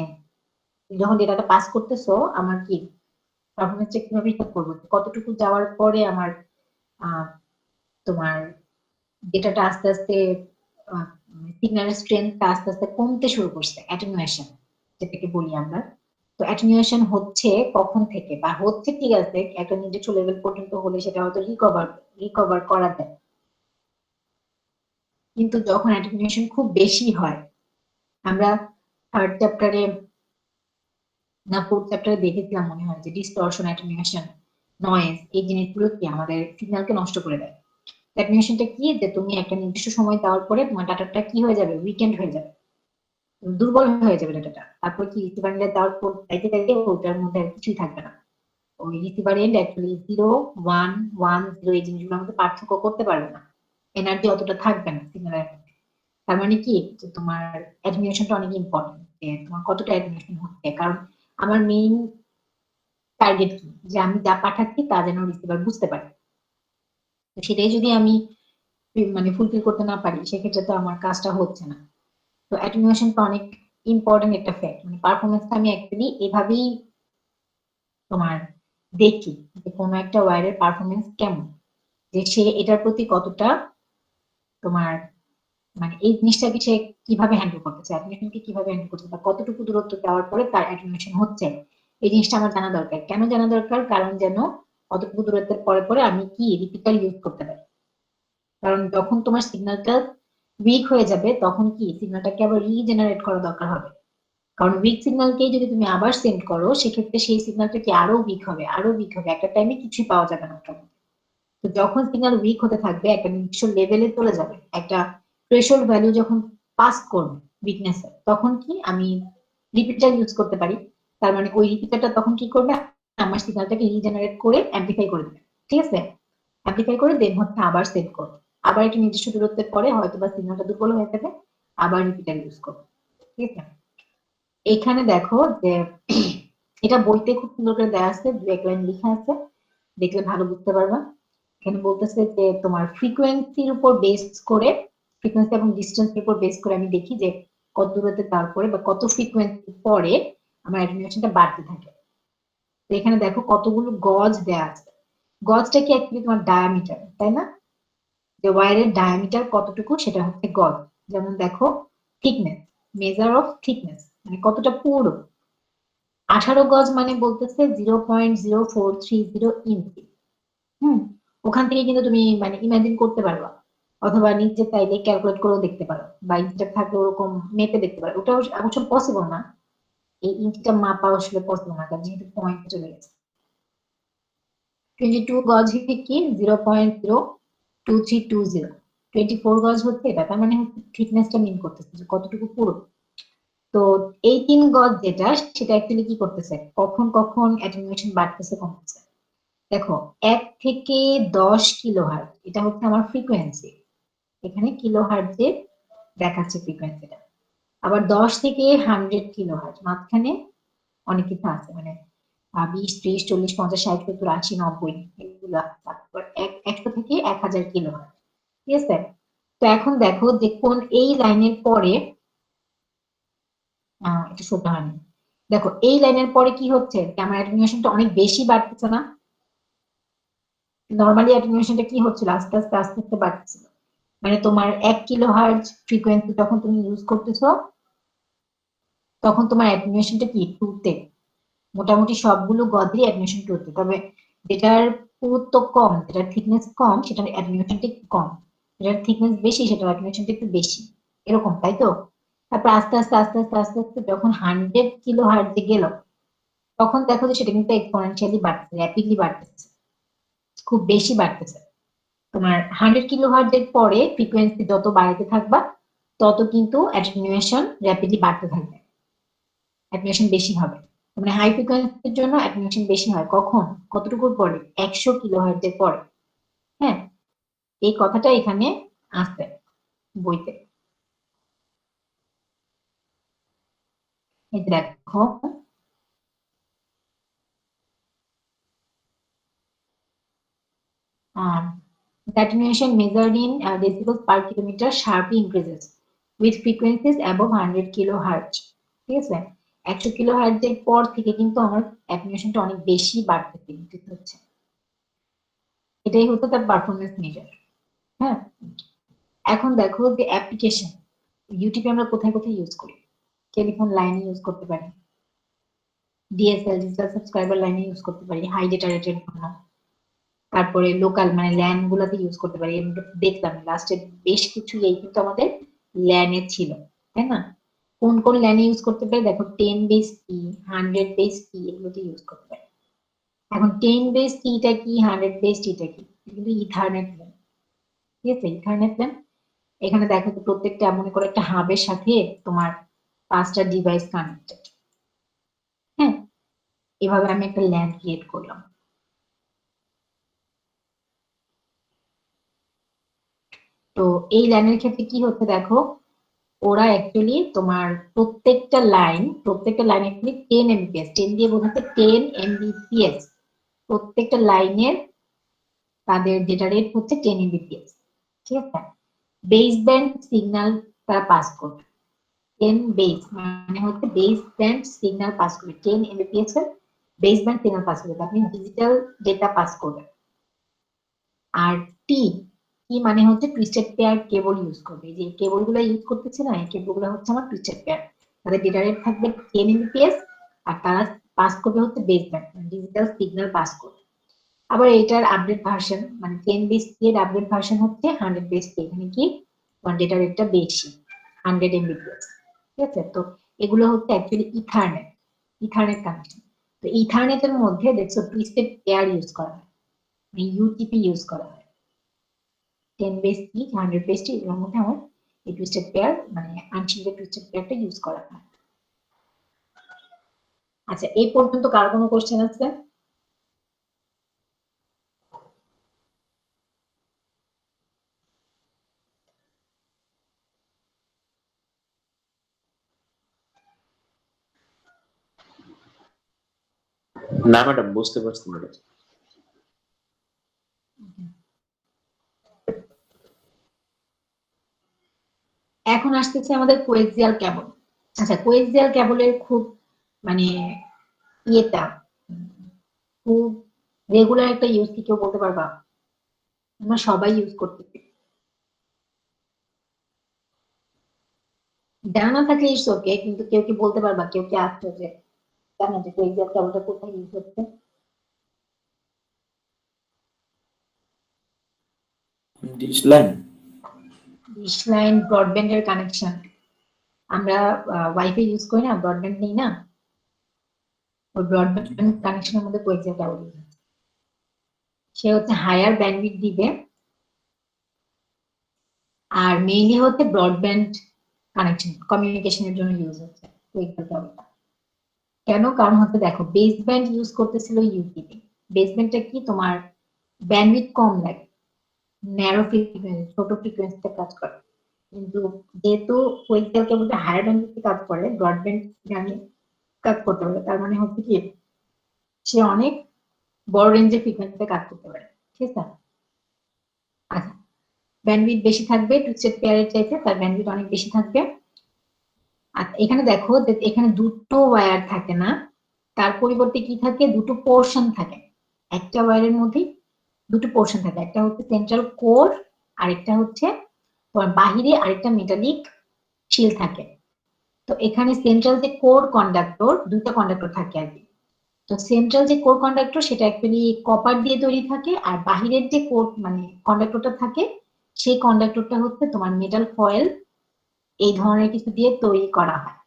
যখন ডেটাটা পাস করতেছো আমার কি পারফরমেন্সটা কিভাবে হিসাব করবো, কতটুকু যাওয়ার পরে আমার তোমার ডেটাটা আস্তে আস্তে সিগন্যালের স্ট্রেংথটা আস্তে আস্তে কমতে শুরু করছে, অ্যাটেনুয়েশন যেটাকে বলি আমরা। তো অ্যাটেনুয়েশন হচ্ছে কখন থেকে, বা হচ্ছে ঠিক আছে একটা নির্দিষ্ট লেভেল পর্যন্ত হলে সেটা হয়তো রিকভার করা যায়, কিন্তু যখন অ্যাটেনুয়েশন খুব বেশি হয়, আমরা থার্ড চ্যাপ্টারে না ফোর্থ চ্যাপ্টারে দেখেছিলাম মনে হয় যে ডিসটরশন, অ্যাটেনুয়েশন, নয়েজ, এই জিনিসগুলো কি আমাদের সিগন্যালকে নষ্ট করে দেয়। অ্যাটেনুয়েশনটা কি, যে তুমি একটা নির্দিষ্ট সময় দেওয়ার পরে তোমার ডাটাটা কি হয়ে যাবে, উইকেন্ড হয়ে যাবে, দুর্বল হয়ে যাবে ডাটাটা। তারপর কি রিসিভার এন্ডে দেওয়ার পর চাইতে চাইতে ওটার মধ্যে আর কিছুই থাকবে না। ওই রিসিভার এন্ড অ্যাকচুয়ালি 0, 1, 1, 0 এই জিনিসগুলোর মধ্যে পার্থক্য করতে পারবে না, এনার্জি অতটা থাকবে না সিগন্যালের মধ্যে। তার মানে কি, যে তোমার অ্যাটেনুয়েশনটা অনেক ইম্পর্টেন্ট, যে তোমার কতটা অ্যাটেনুয়েশন হচ্ছে। কারণ আমার মেইন টার্গেট কি, যে আমি যা পাঠাচ্ছি তা যেন রিসিভার বুঝতে পারে। তো সেটাই যদি আমি মানে ফুলফিল করতে না পারি, সেক্ষেত্রে তো আমার কাজটা হচ্ছে না। তো অ্যাটেনুয়েশনটা অনেক ইম্পর্টেন্ট একটা ফ্যাক্ট, মানে পারফরমেন্সটা আমি অ্যাকচুয়ালি এভাবেই তোমার দেখি, যে কোনো একটা ওয়্যারের পারফরমেন্স কেমন, যে সে এটার প্রতি কতটা তোমার মানে এই জিনিসটাকে সে কিভাবে হ্যান্ডেল করতেছে, অ্যাটেনুয়েশনকে কিভাবে হ্যান্ডেল করতেছে, বা কতটুকু দূরত্ব দেওয়ার পরে তার অ্যাটেনুয়েশন হচ্ছে। এই জিনিসটা আমার জানা দরকার। কেন জানা দরকার? কারণ যেন অতটুকু দূরত্বের পরে পরে আমি কি রিপিটার ইউজ করতে পারি। কারণ যখন তোমার সিগন্যালটা উইক হয়ে যাবে, তখন কি সিগন্যালটাকে আবার রিজেনারেট করা দরকার হবে। কারণ উইক সিগন্যালকে যদি তুমি আবার সেন্ড করো, সেক্ষেত্রে সেই সিগন্যালটা কি আরো উইক হবে, আরো উইক হবে, একটা টাইমে কিছুই পাওয়া যাবে না ওটার মধ্যে। তো যখন সিগন্যাল উইক হতে থাকবে, একটা নির্দিষ্ট লেভেলে চলে যাবে, একটা থ্রেশহোল্ড ভ্যালু যখন পাস করবে উইকনেস, তখন কি আমি রিপিটার ইউজ করতে পারি। তার মানে ওই রিপিটারটা তখন কি করবে, আমার সিগন্যালটাকে রিজেনারেট করে অ্যাম্পলিফাই করে দেবে। ঠিক আছে, অ্যাম্পলিফাই করে দেন হচ্ছে আবার সেভ করবে। আবার একটা নির্দিষ্ট দূরত্বের পরে হয়তো বা সিগন্যালটা দুর্বল হয়ে যাবে, আবার রিপিটার ইউজ করবে। ঠিক আছে, এখানে দেখো যে এটা বইতে খুব সুন্দর করে দেওয়া আছে, দু এক লাইন লেখা আছে, দেখলে ভালো বুঝতে পারবা। এখানে বলতেছে যে তোমার ফ্রিকোয়েন্সির উপর বেস করে, ফ্রিকোয়েন্সি এবং ডিস্টেন্সের উপর বেস করে আমি দেখি যে কত দূরত্বে তারপরে বা কত ফ্রিকোয়েন্সি পরে আমার অ্যাটেনুয়েশনটা বাড়তে থাকে। তো এখানে দেখো কতগুলো গজ দেয়া আছে। গজটা কি অ্যাকচুয়ালি তোমার ডায়ামিটার, তাই না? যে ওয়্যারের ডায়ামিটার কতটুকু সেটা হচ্ছে গজ। যেমন দেখো থিকনেস, মেজার অফ থিকনেস মানে কতটা পুরো। 18 গজ মানে বলতেছে 0.0430 ইঞ্চি। হুম, ওখান থেকে কিন্তু তুমি মানে ইমাজিন করতে পারবা, অথবা নিজে চাইলে ক্যালকুলেট করেও দেখতে পারো, বা ইঞ্চিটা থাকলে ওরকম মেপে দেখতে পারো। ওটা অবশ্য পসিবল না, এই ইঞ্চিটা মাপা আসলে পসিবল না, কারণ যেহেতু পয়েন্ট চলে গেছে। 22 গজ কি 0.02320, 24 গজ হচ্ছে এটা। তার মানে হচ্ছে থিকনেসটা মিন করতেছে যে কতটুকু পুরো। তো এই 3 গজ যেটা, সেটা অ্যাকচুয়ালি কি করতেছে, কখন কখন অ্যাটেনুয়েশন বাড়তেছে কমতেছে। দেখো 1 থেকে 10 কিলোহার্টজ এটা হচ্ছে আমার ফ্রিকোয়েন্সি, এখানে কিলোহার্টজে দেখাচ্ছে ফ্রিকোয়েন্সিটা। আবার 10 থেকে 100 কিলোহার্টজ, মাঝখানে অনেক কিছু আছে, মানে 20, 30, 40, 50, 60, 70, 80, 90 এগুলো আছে। তারপর 100 থেকে 1000 কিলোহার্টজ। ঠিক আছে, তো এখন দেখো যে কোন এই লাইনের পরে এটা সোজা হয়নি। দেখো এই লাইনের পরে কি হচ্ছে, যে আমার অ্যাটেনুয়েশনটা অনেক বেশি বাড়তেছে না। নর্মালি অ্যাটেনুয়েশনটা কি হচ্ছিল, আস্তে আস্তে আস্তে আস্তে বাড়তেছিল। মানে তোমার 1 কিলোহার্টজ ফ্রিকোয়েন্সি যখন তুমি ইউজ করতেছো, তখন তোমার অ্যাটেনুয়েশনটা কি টুতে, মোটামুটি সবগুলো গজেরই অ্যাটেনুয়েশন টুতে। তবে যেটার পুরুত্ব কম, যেটার থিকনেস কম, সেটার অ্যাটেনুয়েশনটা একটু কম। যেটার থিকনেস বেশি, সেটার অ্যাটেনুয়েশনটা একটু বেশি। এরকম, তাই তো? তারপর আস্তে আস্তে আস্তে আস্তে আস্তে আস্তে যখন 100 কিলোহার্টজে গেল, তখন দেখো যে সেটা কিন্তু এক্সপোনেনশিয়ালি বাড়তেছে, র্যাপিডলি বাড়তেছে, খুব বেশি বাড়তেছে। তোমার 100 কিলোহার্টজ এর পরে ফ্রিকোয়েন্সি যত বাড়াতে থাকবা, তত কিন্তু অ্যাটেনুয়েশন র্যাপিডলি বাড়তে থাকবে, অ্যাটেনুয়েশন বেশি হবে। মানে হাই ফ্রিকোয়েন্সির জন্য অ্যাটেনুয়েশন বেশি হয় কখন, কতটুকুর পরে, 100 কিলোহার্টজ এর পরে। হ্যাঁ, এই কথাটা এখানে আছে বইতে। এই যে দেখো, the attenuation measured in decibels per kilometer sharply increases with frequencies above 100 kilohertz. ঠিক আছে, 100 কিলোহার্টজ এর পর থেকে কিন্তু আমার অ্যাটেনুয়েশনটা অনেক বেশি বাড়তে হচ্ছে। এটাই হচ্ছে তার পারফরমেন্স মেজার। হ্যাঁ, এখন দেখো যে অ্যাপ্লিকেশন ইউটিউবে আমরা কোথায় কোথায় ইউজ করি। টেলিফোন লাইনে ইউজ করতে পারি, ডিএসএল ডিজিটাল সাবস্ক্রাইবার লাইনে ইউজ করতে পারি হাই ডেটা রেটের জন্য। তারপরে লোকাল মানে ল্যান গুলাতে ইউজ করতে পারি। আমরা দেখলাম লাস্টে বেশ কিছু এই কিন্তু আমাদের ল্যানে ছিল, তাই না? কোন কোন ল্যানে ইউজ করতে পারি দেখো, 10 বেস কি, 100 বেস কি, এগুলোতে ইউজ করতে পারি। এখন 10 বেস টিটা কি, 100 বেস টিটা কি, কিন্তু ইথারনেট ল্যান। ঠিক আছে, ইথারনেট ল্যান। এখানে দেখো তো প্রত্যেকটা মনে করো একটা হাবের সাথে তোমার 5টা ডিভাইস কানেক্টেড। হ্যাঁ, এভাবে আমি একটা ল্যান ক্রিয়েট করলাম। তো এই ল্যানের ক্ষেত্রে কি হচ্ছে দেখো, ওরা অ্যাকচুয়ালি তোমার প্রত্যেকটা লাইন অ্যাকচুয়ালি 10 এমবিপিএস, 10 দিয়ে বোঝাচ্ছে 10 এমবিপিএস। প্রত্যেকটা লাইনের তাদের ডেটা রেট হচ্ছে 10 এমবিপিএস। ঠিক আছে, বেস ব্যান্ড সিগন্যাল তারা পাস করবে। 10 বেস মানে হচ্ছে বেস ব্যান্ড সিগন্যাল পাস করবে, 10 এমবিপিএস এর বেস ব্যান্ড সিগন্যাল পাস করবে, আপনি ডিজিটাল ডেটা পাস করবেন। আর টি কি মানে হচ্ছে টুইস্টেড পেয়ার কেবল ইউজ করবে। যে কেবল গুলো ইউজ করতেছে না, এই কেবল গুলো হচ্ছে আমার টুইস্টেড পেয়ার। তাদের ডেটা রেট থাকবে 10 এমবিপিএস, আর তারা পাস করবে হচ্ছে base band digital signal pass করবে। আবার এটার আপডেট ভার্সন মানে 10 বেস এর আপডেট ভার্সন হচ্ছে 100 বেস। এখানে কি তোমার ডেটা রেটটা বেশি, 100 এমবিপিএস। ঠিক আছে, তো এগুলো হচ্ছে অ্যাকচুয়ালি ইথারনেট কানেকশন। তো ইথারনেটের মধ্যে দেখছো টুইস্টেড পেয়ার ইউজ করা হয়, মানে ইউটিপি ইউজ করা হয়। 10 বেস কি, 100 বেস টি, এগুলোর মধ্যে আমার এই টুইস্টেড পেয়ার মানে আনশিল্ডেড টুইস্টেড পেয়ারটা ইউজ করা হয়। আচ্ছা, এই পর্যন্ত কার কোনো কোশ্চেন আছে? না ম্যাডাম, বুঝতে পারছি ম্যাডাম। এখন আসতেছে আমাদের কোয়েক্সিয়াল কেবল। আচ্ছা, কোয়েক্সিয়াল কেবলের খুব মানে ইয়েটা খুব রেগুলার একটা ইউজ কি কেউ বলতে পারবা? আমরা সবাই ইউজ করতেছি। জানা থাকলে ইটস ওকে, কিন্তু কেউ কি বলতে পারবা, কেউ কি আসছে যে জানা যে কোয়েক্সিয়াল কেবলটা কোথায় ইউজ হচ্ছে? Dish line. ডিশ লাইন ব্রডব্যান্ডের কানেকশন। আমরা ওয়াইফাই ইউজ করি না, ব্রডব্যান্ড নেই না, ওই ব্রডব্যান্ড কানেকশনের মধ্যে কোয়েক্সিয়াল কেবল ইউজ হচ্ছে। সে হচ্ছে হায়ার ব্যান্ডউইথ দিবে, আর মেইনলি হচ্ছে ব্রডব্যান্ড কানেকশন কমিউনিকেশনের জন্য ইউজ হচ্ছে কোয়েক্সিয়াল কেবলটা। কেন? কারণ হচ্ছে দেখো বেস ব্যান্ড ইউজ করতেছিল ইউটিপি। বেস ব্যান্ডটা কি তোমার ব্যান্ডউইথ কম লাগে, ন্যারো ফ্রিকোয়েন্সি ছোট ফ্রিকোয়েন্সিতে কাজ করে। কিন্তু যেহেতু কোয়েক্সিয়াল কেবলটা হায়ার ব্যান্ডউইথে কাজ করে, ব্রডব্যান্ড জানি কাজ করতে পারে, তার মানে হচ্ছে কি সে অনেক বড় রেঞ্জের ফ্রিকোয়েন্সিতে কাজ করতে পারে। ঠিক আছে, আচ্ছা, ব্যান্ডউইথ বেশি থাকবে টুইস্টেড পেয়ারের চাইতে, তার ব্যান্ডউইথ অনেক বেশি থাকবে। আর এখানে দেখো যে এখানে দুটো ওয়্যার থাকে না, তার পরিবর্তে কি থাকে, দুটো পোর্শন থাকে। একটা ওয়্যারের মধ্যে দুটো পোর্শন থাকে, একটা হচ্ছে সেন্ট্রাল কোর, আরেকটা হচ্ছে তোমার বাহিরে আরেকটা মেটালিক শিল থাকে। তো এখানে সেন্ট্রাল যে কোর কন্ডাক্টর, দুটো কন্ডাক্টর থাকে আর কি। তো সেন্ট্রাল যে কোর কন্ডাক্টর সেটা অ্যাকচুয়ালি কপার দিয়ে তৈরি থাকে, আর বাহিরের যে কোর মানে কন্ডাক্টরটা থাকে সেই কন্ডাক্টরটা হচ্ছে তোমার মেটাল ফয়েল এই ধরনের কিছু দিয়ে তৈরি করা হয়।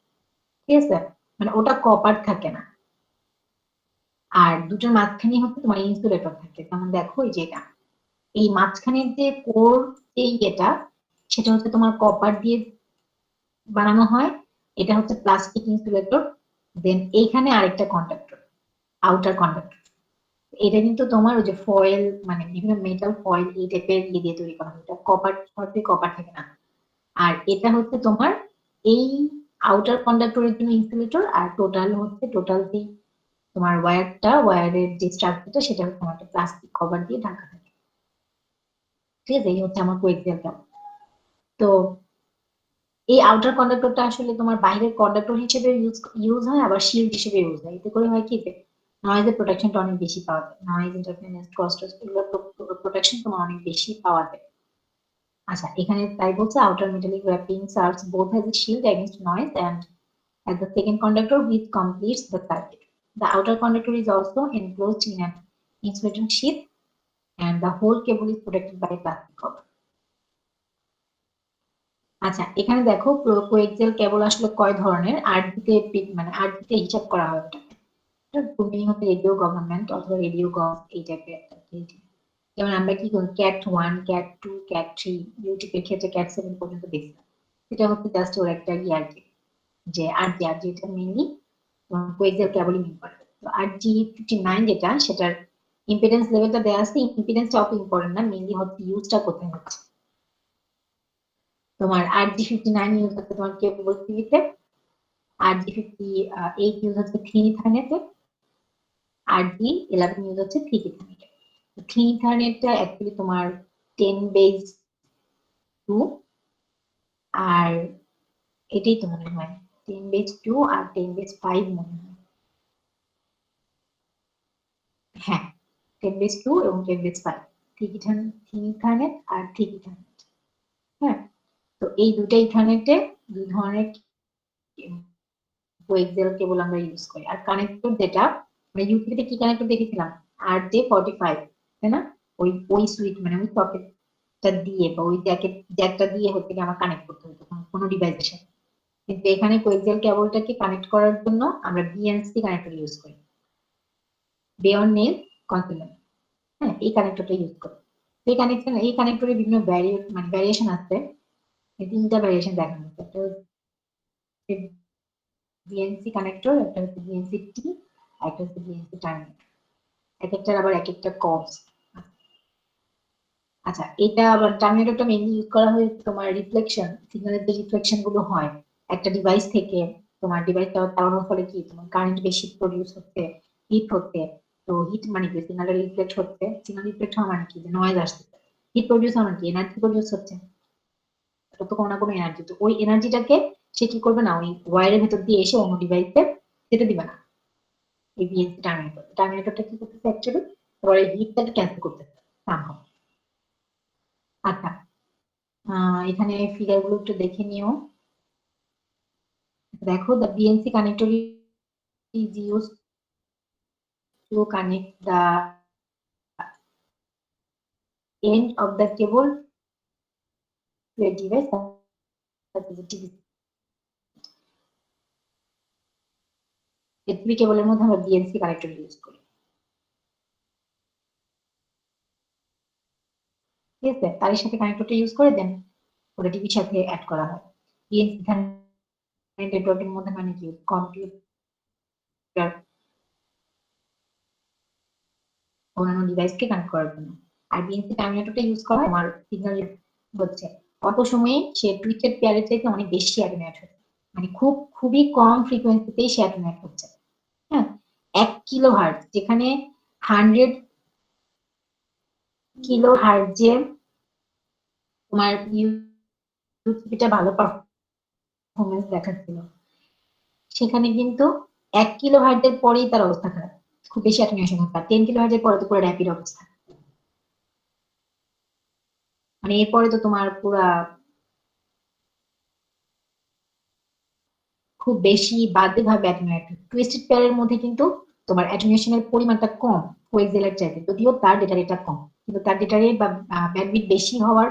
ঠিক আছে, মানে ওটা কপার থাকে না। আর দুটোর মাঝখানে হচ্ছে তোমার ইনসুলেটর থাকে, যেমন দেখো এই যে এটা, এই মাঝখানের যে কোর যে ইয়েটা সেটা হচ্ছে তোমার কপার দিয়ে বানানো হয়, এটা হচ্ছে প্লাস্টিক ইনসুলেটর। দেন এইখানে আরেকটা কন্ডাক্টর, আউটার কন্ডাক্টর। এটা কিন্তু তোমার ওই যে ফয়েল মানে বিভিন্ন মেটাল ফয়েল এই টাইপের ইয়ে দিয়ে তৈরি করা হয়, এটা কপার সরাসরি কপার থাকে না। আর এটা হচ্ছে তোমার এই আউটার কন্ডাক্টরের জন্য ইনসুলেটর, আর টোটাল যে তোমার ওয়্যারের যে স্ট্রাকচারটা সেটা হচ্ছে তোমার প্লাস্টিক কভার দিয়ে ঢাকা থাকে। ঠিক আছে, এই হচ্ছে আমার কোয়েক্সিয়াল কেবল। তো এই আউটার কন্ডাক্টরটা আসলে তোমার বাইরের কন্ডাক্টর হিসেবে ইউজ হয়, আবার শিল্ড হিসেবে ইউজ হয়। এতে করে হয় কি যে নয়েজের প্রোটেকশনটা অনেক বেশি পাওয়া যায়, নয়েজ ইন্টারফারেন্স ক্রস এগুলোর প্রোটেকশন তোমার অনেক বেশি পাওয়া যায়। আচ্ছা, এখানে তাই বলছে outer metallic wrapping serves both as a shield against noise and as the second conductor which completes the circuit. The outer conductor is also enclosed in an insulating sheath and the whole cable is protected by a plastic cover. আচ্ছা, এখানে দেখো coaxial cable আসলে কয় ধরনের, মানে আরজিতে হিসাব করা হয় ওটাকে। এটা মিনিং হচ্ছে রেডিও গভর্নমেন্ট অথবা রেডিও গভ, এই টাইপের একটা। যেমন আমরা কি করি, ক্যাট 1, ক্যাট 2, ক্যাট 3, ইউটিউবের ক্ষেত্রে ক্যাট 7 পর্যন্ত দেখছিলাম। এটা হচ্ছে জাস্ট ওর একটা আর কি, যে আরজি এটা মেইনলি কোএক্সিয়াল কেবলই মিন করে। তো আরজি 59 যেটা, সেটার ইম্পিডেন্স লেভেলটা দেওয়া আছে, ইম্পিডেন্সটা অত ইম্পর্টেন্ট না, মেইনলি হচ্ছে ইউজটা কোথায় হচ্ছে। তোমার আরজি 59 ইউজ হচ্ছে তোমার কেবল টিভিতে, আরজি 58 ইউজ হচ্ছে 3 ইথারনেটে, আরজি 11 ইউজ হচ্ছে 3 ইথারনেটে। 3 ইথারনেটটা অ্যাকচুয়ালি তোমার 10 বেজ 2, আর এটাই তো মনে হয় 10 বেজ 2 আর 10 বেজ 5 মনে হয়। হ্যাঁ, 10 বেজ 2 এবং 10 বেজ 5, 3 ইথারনেট আর 3 ইথারনেট। হ্যাঁ, তো এই দুটো ইথারনেটে দুই ধরনের কোএক্সিয়াল কেবল আমরা ইউজ করি। আর কানেক্টর যেটা আমরা ইউটিলিটিতে কি কানেক্টর দেখেছিলাম, RJ45, তাই না? ওই সুইচ মানে ওই সকেটটা দিয়ে বা ওই জ্যাকটা দিয়ে হচ্ছে কি আমার কানেক্ট করতে হতো কোনো ডিভাইসের সাথে। কিন্তু এখানে কোএক্সিয়াল কেবলটাকে কানেক্ট করার জন্য আমরা বিএনসি কানেক্টর ইউজ করি, বেয়ন নেল কনসিলেন্ট। হ্যাঁ, এই কানেক্টরটা ইউজ করি। এই কানেক্টরে বিভিন্ন ভ্যারিয়েশন আছে। এই তিনটা ভ্যারিয়েশন দেখানো হচ্ছে, একটা হচ্ছে বিএনসি কানেক্টর, একটা হচ্ছে বিএনসি টি, আর একটা হচ্ছে বিএনসি টার্মিনেটর। এক একটার আবার এক একটা কজ। আচ্ছা, এটা আবার টার্মিনেটরটা মেইনলি ইউজ করা হয় তোমার রিফ্লেকশন, সিগন্যালের যে রিফ্লেকশন গুলো হয় একটা ডিভাইস থেকে, তোমার ডিভাইসটা চালানোর ফলে কি তোমার কারেন্ট বেশি প্রডিউস হচ্ছে, হিট হচ্ছে। তো হিট মানে কি, সিগন্যালের রিফ্লেক্ট হচ্ছে, সিগন্যাল রিফ্লেক্ট হওয়া মানে কি, যে নয়েজ আসছে। হিট প্রডিউস হওয়া মানে কি, এনার্জি প্রডিউস হচ্ছে, এটা তো কোনো না কোনো এনার্জি। তো ওই এনার্জিটাকে সে কি করবে না, ওই ওয়্যারের ভেতর দিয়ে এসে অন্য ডিভাইসে যেতে দিবে না। এই বিএনসি টার্মিনেটরটা কি করতেছে অ্যাকচুয়ালি, তোমার এই হিটটাকে ক্যান্সেল করতেছে সামহাউ। আচ্ছা, এখানে ফিগার গুলো একটু দেখে নিও। দেখো, the BNC connector is used to connect the end of the cable to a device such as a TV. TV কেবলের মধ্যে আমরা বিএনসি কানেক্টর ইউজ করি, ঠিক আছে? তার সাথে কানেক্টরটা ইউজ করে দেন ওটা টিভির সাথে অ্যাড করা হয়। বিএনসি নেটওয়ার্কের মধ্যে মানে কি, কম্পিউটার অন্যান্য ডিভাইসকে কানেক্ট করার জন্য। আর বিএনসি টার্মিনেটরটা ইউজ করা আমার সিগন্যাল হচ্ছে অল্প সময়ে সে টুইটেড পেয়ারের চাইতে অনেক বেশি অ্যাটেনুয়েট হচ্ছে, মানে খুবই কম ফ্রিকোয়েন্সিতেই সে অ্যাটেনুয়েট হচ্ছে। হ্যাঁ, 1 কিলো হার্জ, যেখানে 100 কিলো হার্জে তোমার ইউটিউবটা ভালো পারফরমেন্স দেখাচ্ছিল, সেখানে কিন্তু 1 কিলো হার্জের পরেই তার অবস্থা খারাপ, খুব বেশি অ্যাটেনুয়েশন হচ্ছে। 10 কিলো হার্জের পরে তো পুরো র্যাপিড অবস্থা, মানে এরপরে তো তোমার পুরা খুব বেশি বাজে ভাবে অ্যাটেনুয়েট। টুইস্টেড পেয়ারের মধ্যে কিন্তু তোমার অ্যাটেনুয়েশনের পরিমাণটা কম কোএক্সিয়ালের চাইতে, যদিও তার ডেটা রেটটা কম, কিন্তু তার ডেটা রেট বা ব্যান্ডউইথ বেশি হওয়ার